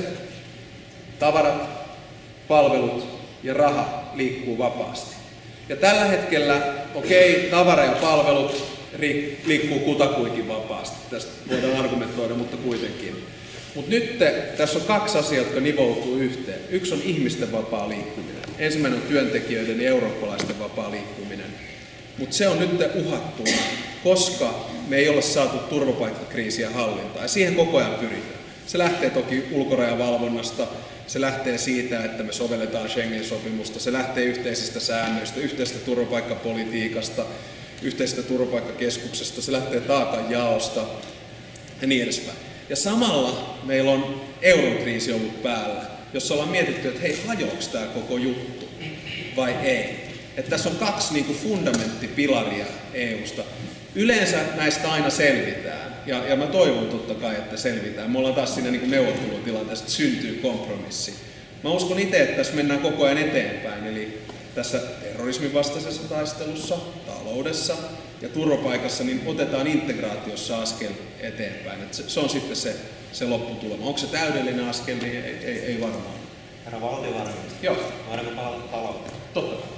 tavarat, palvelut ja raha liikkuu vapaasti. Ja tällä hetkellä, tavara ja palvelut liikkuu kutakuinkin vapaasti. Tästä voidaan argumentoida, mutta kuitenkin. Mutta nyt tässä on 2 asiaa, jotka nivoutuu yhteen. Yksi on ihmisten vapaa liikkuminen. Ensimmäinen on työntekijöiden ja eurooppalaisten vapaa liikkuminen. Mutta se on nyt uhattuna, koska me ei olla saatu turvapaikkakriisiä hallintaan. Ja siihen koko ajan pyritään. Se lähtee toki ulkorajavalvonnasta, se lähtee siitä, että me sovelletaan Schengen-sopimusta, se lähtee yhteisistä säännöistä, yhteisestä turvapaikkapolitiikasta, yhteisestä turvapaikkakeskuksesta, se lähtee taakanjaosta ja niin edespäin. Ja samalla meillä on euron kriisi ollut päällä, jossa ollaan mietitty, että hei, hajoaks tämä koko juttu vai ei. Että tässä on 2 niin kuin fundamenttipilaria EUsta. Yleensä näistä aina selvitään, ja mä toivon totta kai, että selvitään. Me ollaan taas siinä niin kuin neuvottelutilanteessa, että syntyy kompromissi. Mä uskon itse, että tässä mennään koko ajan eteenpäin, eli tässä terrorismin vastaisessa taistelussa, taloudessa ja turvapaikassa, niin otetaan integraatiossa askel eteenpäin. Että se on sitten se lopputulema. Onko se täydellinen askel, niin ei varmaan. Herra valtiovarainministeri, joo. voidaanko palata talouteen? Totta.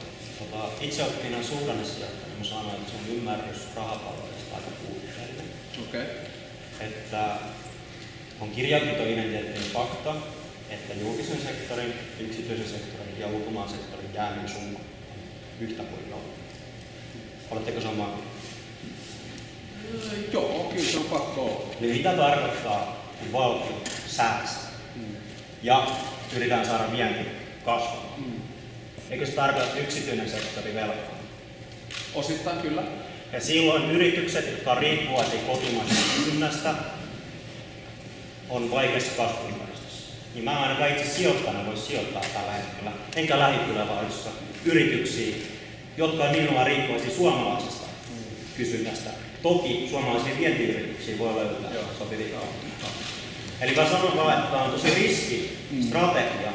Itse oppinnan suhdannesijoittajana mä sanoin, että se on ymmärrys rahataloudesta aika puutteellinen. Okay. Että on kirjanpitoidentiteettinen fakta, että julkisen sektorin, yksityisen sektorin ja ulkomaan sektorin jäämien summa yhtä kuin nolla. Oletteko samaa? Joo, kyllä se on pakko olla. Eli mitä tarkoittaa, kun valtio säästää ja yritetään saada vienti kasvamaan? Eikö se tarkoita, että yksityinen sektori velkaa? Osittain kyllä. Ja silloin yritykset, jotka on riippuvaisia kotimaisesta kysynnästä, on vaikeassa kasvuympäristössä. Niin mä ainakaan itse sijoittajana voisi sijoittaa tällä hetkellä, enkä lähitulevaisuudessa, yrityksiin, jotka on nimenomaan riippuvaisia suomalaisesta kysynnästä. Toki suomalaisia vientiyrityksiä voi löytää. Joo, Eli mä sanon vaan, että on tosi riskistrategia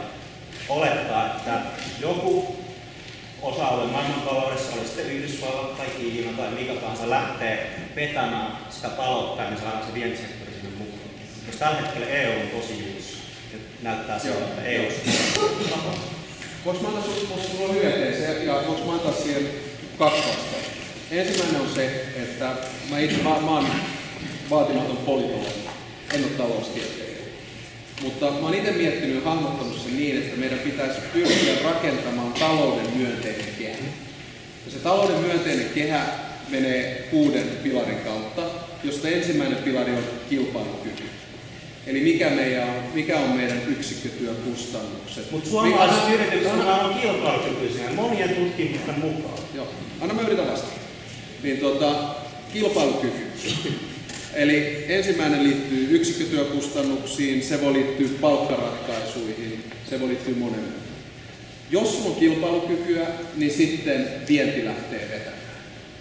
olettaa, että joku osa-alue maailmantaloudessa, oli sitten Yhdysvallat tai Kiina tai mikä tahansa, lähtee vetämään sitä taloutta ja me saadaan se vientisektori sinne mukaan. Jos tällä hetkellä EU on tosi juussa ja näyttää siltä, että EU on. Voinko mä antaa sulla hyöteeseen ja voinko mä antaa siihen 2 vastausta? Ensimmäinen on se, että mä oon vaatimaton politologi, en ole taloustieteilijä. Mutta mä oon itse miettinyt ja hahmottanut sen niin, että meidän pitäisi pyrkiä rakentamaan talouden myönteinen kehä. Ja se talouden myönteinen kehä menee 6 pilarin kautta, josta ensimmäinen pilari on kilpailukyky. Eli mikä on meidän yksikkötyökustannukset. Mutta suomalaiset yritykset on kilpailukykyisiä monien tutkimusten mukaan. Joo, anna mä yritän vastata. Niin kilpailukyky. Eli ensimmäinen liittyy yksikkötyökustannuksiin, se voi liittyä palkkaratkaisuihin, se voi liittyä moneen. Jos on kilpailukykyä, niin sitten vienti lähtee vetämään.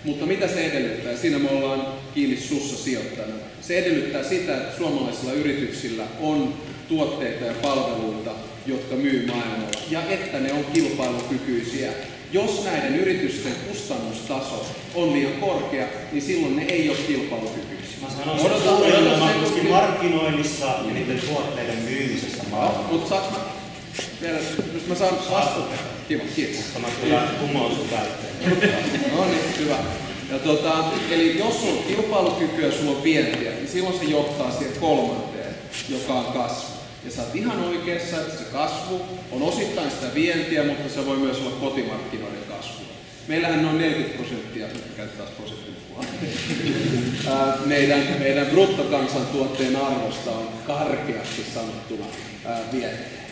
Mutta mitä se edellyttää? Siinä me ollaan kiinni sussa sijoittajana. Se edellyttää sitä, että suomalaisilla yrityksillä on tuotteita ja palveluita, jotka myy maailmalla, ja että ne on kilpailukykyisiä. Jos näiden yritysten kustannustaso on liian korkea, niin silloin ne ei ole kilpailukykyisiä. Mä sanoisin, että ongelma on myöskin markkinoinnissa ja niiden tuotteiden myymisessä maailmalla. Mutta saanko mä vielä, jos mä saan vastata? Kiva, kiitos. Mä kyllä kumoon sun väitteen. No niin, hyvä. Ja eli jos sulla on kilpailukykyä ja sulla on vientiä, niin silloin se johtaa siihen 3, joka on kasvu. Ja sä oot ihan oikeassa, että se kasvu on osittain sitä vientiä, mutta se voi myös olla kotimarkkinoiden kasvua. Meillähän noin 40%, nyt käytetään prosenttipua, meidän bruttokansantuotteen arvosta on karkeasti sanottuna vientiä.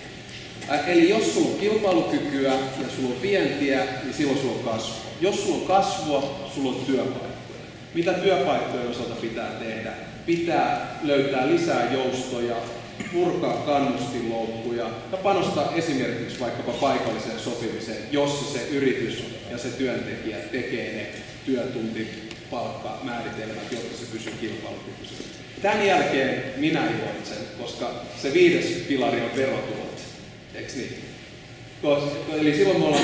Eli jos sulla on kilpailukykyä ja sulla on vientiä, niin silloin sulla on kasvua. Jos sulla on kasvua, sulla on työpaikkoja. Mitä työpaikkojen osalta pitää tehdä? Pitää löytää lisää joustoja, purkaa kannustinloukkuja ja panostaa esimerkiksi vaikkapa paikalliseen sopimiseen, jossa se yritys ja se työntekijä tekee ne työtuntipalkkamääritelmät, jotta se pysyy kilpailukykyisenä. Tämän jälkeen minä iloitsen, koska se 5. pilari on verotulot. Eikö niin? Eli silloin me ollaan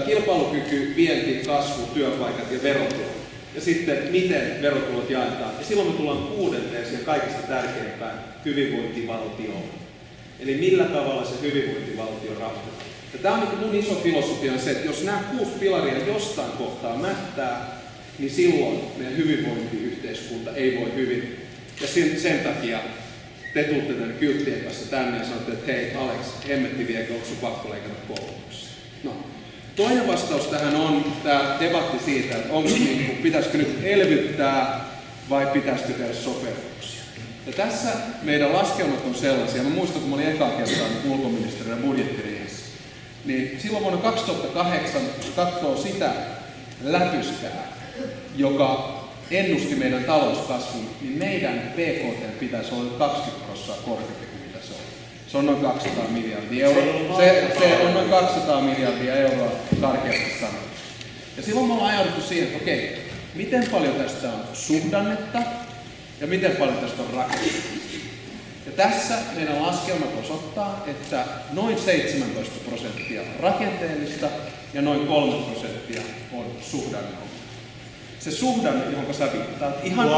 kilpailukyky, vienti, kasvu, työpaikat ja verotulot. Ja sitten miten verotulot jaetaan. Ja silloin me tullaan 6. ja kaikista tärkeimpään hyvinvointivaltioon. Eli millä tavalla se hyvinvointivaltio rahoitetaan. Ja tämä on mun iso filosofia on se, että jos nämä 6 pilaria jostain kohtaa mättää, niin silloin meidän hyvinvointiyhteiskunta ei voi hyvin. Ja sen takia te tuutte tänne kylttien kanssa tänne ja sanotte, että hei Alex, hemmetti viekö, onko sun pakko leikata koulutuksessa? No. Toinen vastaus tähän on tämä debatti siitä, että pitäisikö nyt elvyttää vai pitäisikö tehdä sopeutuksia. Ja tässä meidän laskelmat on sellaisia, mä muistan kun mä olin ekaa kertaa ulkoministerinä budjettiriihessä, niin silloin vuonna 2008 katsoo sitä lätyskää, joka ennusti meidän talouskasvun, niin meidän BKT pitäisi olla 20% korkeampi kuin mitä se on. Se on noin 200 miljardia euroa. Se on noin 200 miljardia euroa karkeasti sanottuna. Ja silloin me ollaan ajauduttu siihen, että okei, miten paljon tästä on suhdannetta ja miten paljon tästä on rakenteellista. Ja tässä meidän laskelmat osoittaa, että noin 17% rakenteellista ja noin 3% on suhdanne. Se suhdanne, johon sä viittaat, ihan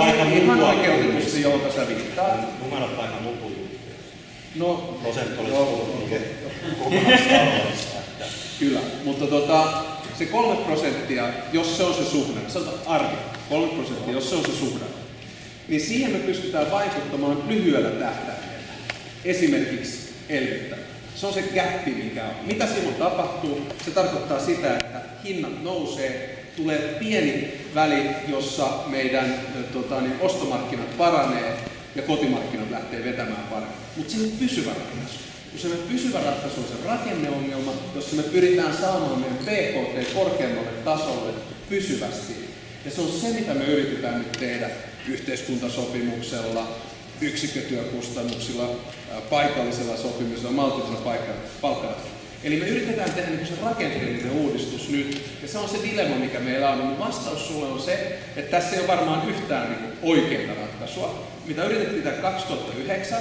oikeutetusti, johon sä viittaat. Numerot aika lukuja. No, kyllä, mutta se 3%, jos se on se suhdanne, sanotaan arvio, 3%, jos se on se suhdanne, niin siihen me pystytään vaikuttamaan lyhyellä tähtäimellä. Esimerkiksi elvyttämällä. Se on se gappi, mikä on. Mitä silloin tapahtuu? Se tarkoittaa sitä, että hinnat nousee, tulee pieni väli, jossa meidän ostomarkkinat paranee ja kotimarkkinat lähtee vetämään paremmin. Mutta se on pysyvä ratkaisu. Kun se pysyvä ratkaisu on se rakenneongelma, jossa me pyritään saamaan meidän BKT korkeammalle tasolle pysyvästi. Ja se on se, mitä me yritetään nyt tehdä yhteiskuntasopimuksella, yksikkötyökustannuksilla, paikallisella sopimisella, maltillisella palkkaratkaisulla. Eli me yritetään tehdä niin se rakenteellinen uudistus nyt, ja se on se dilemma, mikä meillä on. Mun vastaus sulle on se, että tässä ei ole varmaan yhtään niin oikeaa ratkaisua. Mitä yritettiin tehdä 2009,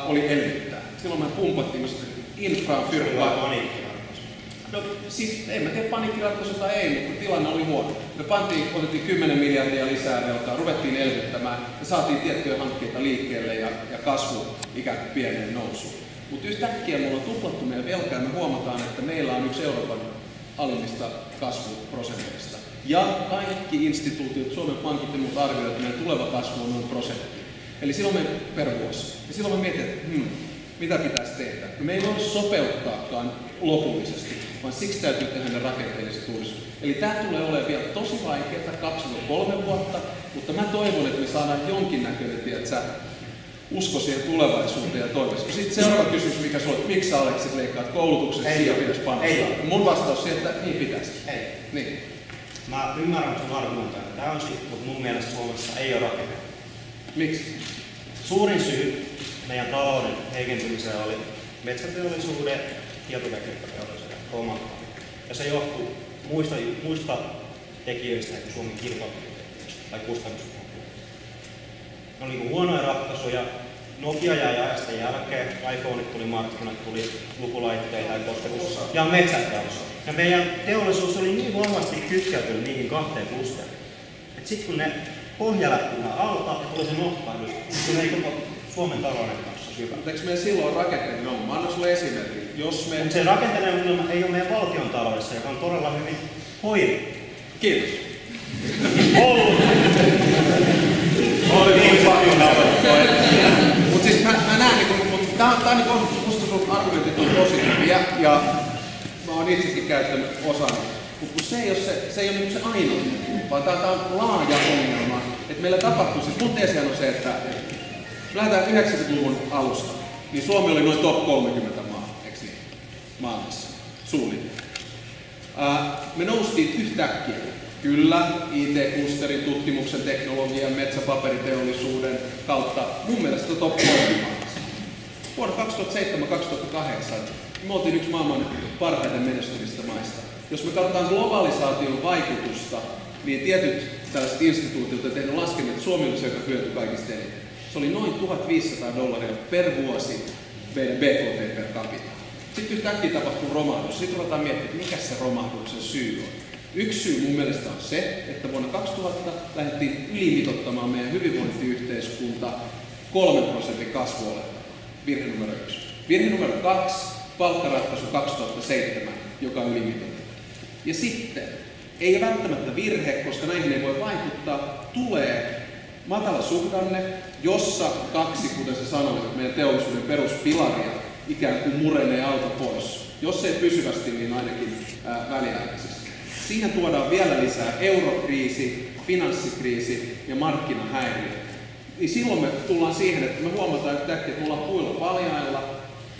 oli elvyttää. Silloin me pumpattiin infraan fyrkkaa. No siis, en mä tiedä paniikkiratkaisu tai ei, mutta tilanne oli huono. Me otettiin 10 miljardia lisää velkaa, ruvettiin elvyttämään ja saatiin tiettyjä hankkeita liikkeelle ja kasvu ikään kuin pieneen nousuun. Mutta yhtäkkiä me ollaan tuplattu meidän velkaa ja me huomataan, että meillä on yksi Euroopan alimmista kasvuprosenteista. Ja kaikki instituutiot, Suomen pankit ja muut arvioivat, että meidän tuleva kasvu on noin prosentti. Eli silloin me per vuosi. Ja silloin me mietitään, että mitä pitäisi tehdä. No me ei voi sopeuttaakaan lopullisesti, vaan siksi täytyy tehdä ne rakenteelliset uudistukset. Eli tämä tulee olemaan vielä tosi vaikeaa 2-3 vuotta, mutta mä toivon, että me saadaan jonkinnäköinen, usko siihen tulevaisuuteen ja toiveeseen. Sitten seuraava kysymys, mikä sulla on, että miksi sä Aleksis leikkaat koulutuksesta, siihen pitäisi panostaa? Mun vastaus siihen, että niin pitäisi. Ei. Niin. Mä ymmärrän sun argumentoja täysin, mutta mun mielestä Suomessa ei ole rakennetta. Miksi? Suurin syy meidän talouden heikentymiseen oli metsäteollisuuden, tietotekniikkateollisuuden romahtaminen. Ja se johtuu muista tekijöistä kuin Suomen kilpailukyvystä tai kustannuspuolella. Ne oli huonoja ratkaisuja. Nokia jäi ajasta jälkeen, iPhoneit tuli markkinat, tuli lukulaitteita ja kosketus ja metsäteollisuus. Ja meidän teollisuus oli niin vahvasti kytkeytynyt niihin kahteen klusteriin, että sitten kun ne pohja lähti vähän alta ja tuli se notkahdus, niin ei koko Suomen talouden kanssa syvä. Mutta eikö meillä silloin rakenteellinen ongelma? Mä annan sulle esimerkki. Mutta se rakenteellinen ongelma ei ole meidän valtion taloudessa, joka on todella hyvin hoidettu. Kiitos. Mutta siis mä näen, tää on musta sun argumentit on tosi hyviä ja mä oon itsekin käyttänyt osan. Mutta se ei ole niinku se ainoa, vaan tää on laaja ongelma. Et meillä tapahtuu, siis mun teesihän on se, että jos lähdetään 90-luvun alusta, niin Suomi oli noin top 30 maa, eikö niin? Maailmassa, suunnilleen. Me noustiin yhtäkkiä. Kyllä, IT-klusterin, tutkimuksen, teknologian, metsäpaperiteollisuuden kautta mun mielestä top 3 maassa. Vuonna 2007-2008 me oltiin yksi maailman parhaiten menestyvistä maista. Jos me katsotaan globalisaation vaikutusta, niin tietyt tällaiset instituutiot ovat tehneet laskelmia, että Suomi oli se, joka hyötyi kaikista eniten. Se oli noin $1,500 per vuosi meidän BKT per capita. Sitten yhtäkkiä tapahtuu romahdus. Sitten ruvetaan miettimään, mikä se romahduksen syy on. Yksi syy mun mielestä on se, että vuonna 2000 lähdettiin ylimitoittamaan meidän hyvinvointiyhteiskunta 3% kasvuolettama. Virhe numero 1. Virhe numero 2, palkkaratkaisu 2007, joka on ylimitoitettu. Ja sitten, ei välttämättä virhe, koska näihin ei voi vaikuttaa, tulee matala suhdanne, jossa kaksi, kuten sä sanoit, meidän teollisuuden peruspilaria ikään kuin murenee alta pois. Jos ei pysyvästi, niin ainakin väliaikaisesti. Siinä tuodaan vielä lisää eurokriisi, finanssikriisi ja markkinahäiriö. Niin silloin me tullaan siihen, että me huomataan yhtäkkiä, että me ollaan puilla paljailla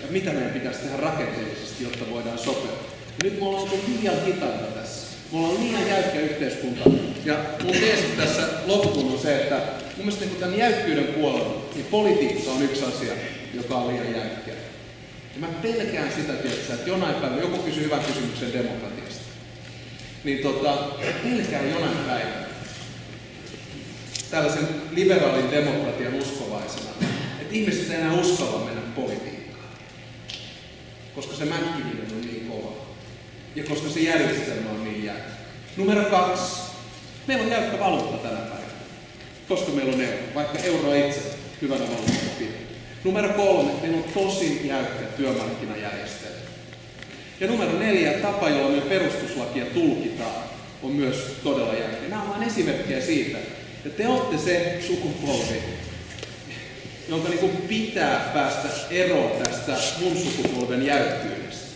ja mitä meidän pitäisi tehdä rakenteellisesti, jotta voidaan sopeuttaa. Ja nyt me ollaan oltu liian hitaita tässä. Me ollaan liian jäykkä yhteiskunta. Ja mun teesi tässä loppuun on se, että mun mielestä niin tämän jäykkyyden puolella, niin politiikka on yksi asia, joka on liian jäykkä. Ja mä pelkään sitä, että jonain päivänä, joku kysyy hyvän kysymyksen demokratiasta. Niin pelkään jonain päivänä tällaisen liberaalin demokratian uskovaisena, että ihmiset ei enää uskalla mennä politiikkaan, koska se mätkiminen on niin kova ja koska se järjestelmä on niin jäykkä. Numero 2. Meillä on jäykkä valuutta tänä päivänä, koska meillä on euro, vaikka euro itse hyvänä valuutta pidetään. Numero 3. Meillä on tosi jäykkä työmarkkinajärjestelmä. Ja numero 4, tapa, jolla meidän perustuslakia tulkitaan, on myös todella jäykkä. Nämä on vain esimerkkejä siitä, että te olette se sukupolvi, jonka niin kuin pitää päästä eroon tästä mun sukupolven jäykkyydestä.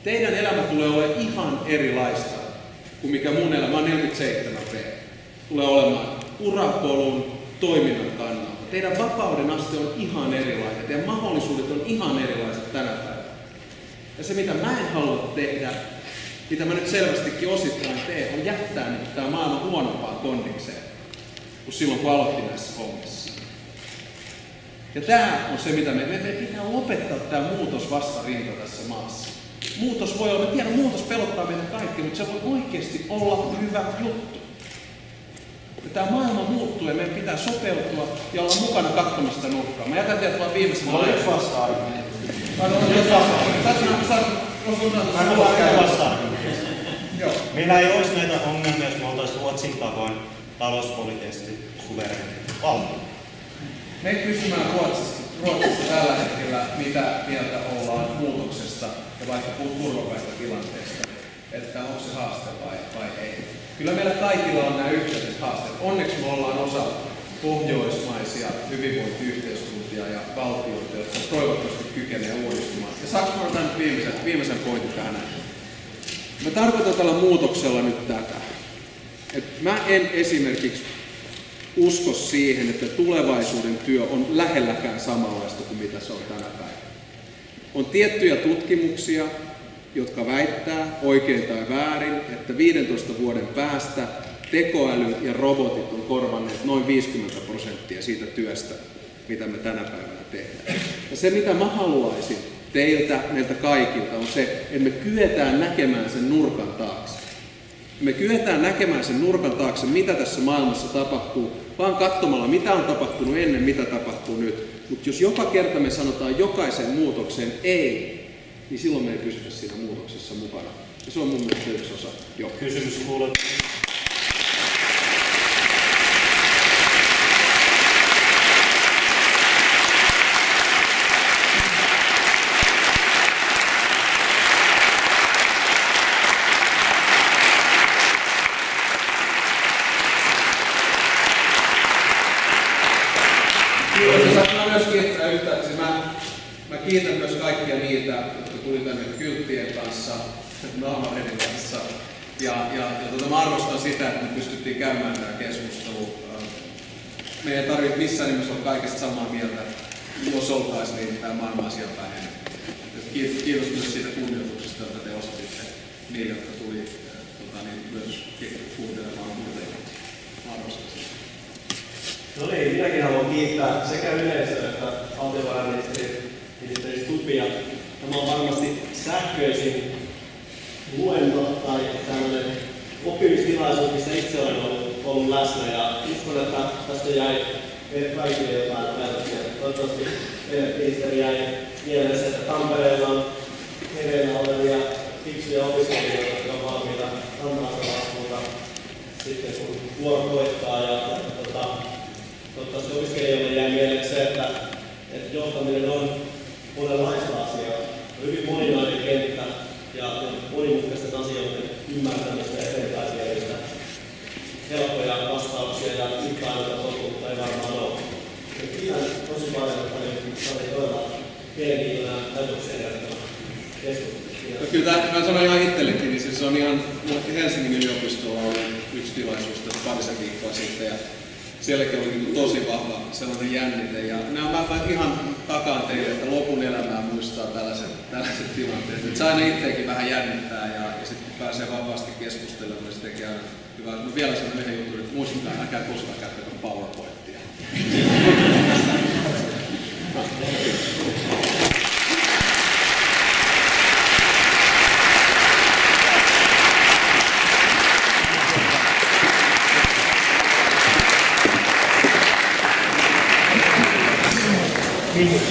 Teidän elämä tulee olemaan ihan erilaista kuin mikä mun elämä, mä oon 47V, tulee olemaan urapolun toiminnan kannalta. Teidän vapauden aste on ihan erilainen, teidän mahdollisuudet on ihan erilaiset tänä päivänä. Ja se, mitä mä en halua tehdä, mitä mä nyt selvästikin osittain teen, on jättää nyt tämä maailma huonompaan kondikseen kuin silloin, kun aloitti näissä hommissa. Ja tämä on se, mitä me pitää lopettaa tämä muutos vastarinta tässä maassa. muutos voi olla, mä tiedän, muutos pelottaa meitä kaikki, mutta se voi oikeasti olla hyvä juttu. Ja tämä maailma muuttuu ja meidän pitää sopeutua ja olla mukana katsomassa sitä nurkkaa. Mä jätän teidät vaan viimeisenä. Mä olen vastaan. Meillä ei olisi näitä ongelmia, jos me oltaisiin Ruotsin tavoin talouspoliittisesti suvereni valtio. Me kysymään Ruotsissa tällä hetkellä, mitä mieltä ollaan muutoksesta ja vaikka turvapaikkatilanteesta, että onko se haaste vai ei. Kyllä meillä kaikilla on nämä yhteiset haasteet. Onneksi me ollaan osa pohjoismaisia hyvinvointiyhteiskuntia ja valtioita, jotka toivottavasti kykenee uudistumaan. Ja saanko mä otan viimeisen pointin tähän? Mä tarkoitan tällä muutoksella nyt tätä. Et mä en esimerkiksi usko siihen, että tulevaisuuden työ on lähelläkään samanlaista kuin mitä se on tänä päivänä. On tiettyjä tutkimuksia, jotka väittää, oikein tai väärin, että 15 vuoden päästä tekoäly ja robotit on korvanneet noin 50% siitä työstä, mitä me tänä päivänä tehdään. Ja se, mitä mä haluaisin teiltä, meiltä kaikilta, on se, että me kyetään näkemään sen nurkan taakse. Me kyetään näkemään sen nurkan taakse, mitä tässä maailmassa tapahtuu, vaan katsomalla, mitä on tapahtunut ennen, mitä tapahtuu nyt. Mutta jos joka kerta me sanotaan jokaiseen muutokseen ei, niin silloin me ei pysytä siinä muutoksessa mukana. Ja se on mun mielestä yksi osa. Joo. Kysymys kuuluu. Mä kiitän myös kaikkia niitä, jotka tuli tänne kylttien kanssa, naamareiden kanssa. Mä arvostan sitä, että me pystyttiin käymään tämä keskustelu. Me ei tarvitse missään nimessä olla kaikesta samaa mieltä. Jos oltaisiin, niin tämä maailma asia vähenee. Kiitos myös siitä kunnioituksesta, jota te osoititte niille, jotka tuli myös kuuntelemaan muuten. Arvostan sitä. No niin, minäkin haluan kiittää sekä yleisöä että valtiovarainministeri Stubbia. Tämä on varmasti sähköisin luento tai tämmöinen oppimistilaisuus, missä itse olen ollut läsnä. Ja uskon, että tästä jäi meille kaikille jotain ajatuksia. Toivottavasti ministeri jäi mieleen se, että Tampereella on hereillä olevia fiksuja opiskelijoita, jotka on valmiita antaa sitä vastuuta sitten kun vuoro koittaa. Toivottavasti opiskelijoille jäi mieleen se, että johtaminen on monenlaista asiaa. Hyvin moninainen kenttä ja monimutkaisten asioiden ymmärtämistä ja eteenpäin viemistä. Helppoja vastauksia ja yhtä ainoa totuutta ei varmaan ole. Kiitän tosi paljon, että oli todella mielenkiintoinen ajatuksia herättävä keskustelu. Kyllä mä sanoin ihan itsellekin, niin siis on ihan Helsingin yliopistolla oli yksi tilaisuus parisen viikkoa sitten. Ja sielläkin oli tosi vahva sellainen jännite. Ja mä ihan takaan teille, että lopun elämää muistaa tällaiset tilanteet. Että se aina itseäkin vähän jännittää ja sitten kun pääsee vapaasti keskustelemaan, niin se tekee aina hyvää. No vielä sanon yhden jutun, että muistutaan älkää koskaan käyttäkää PowerPointia. Kiitos.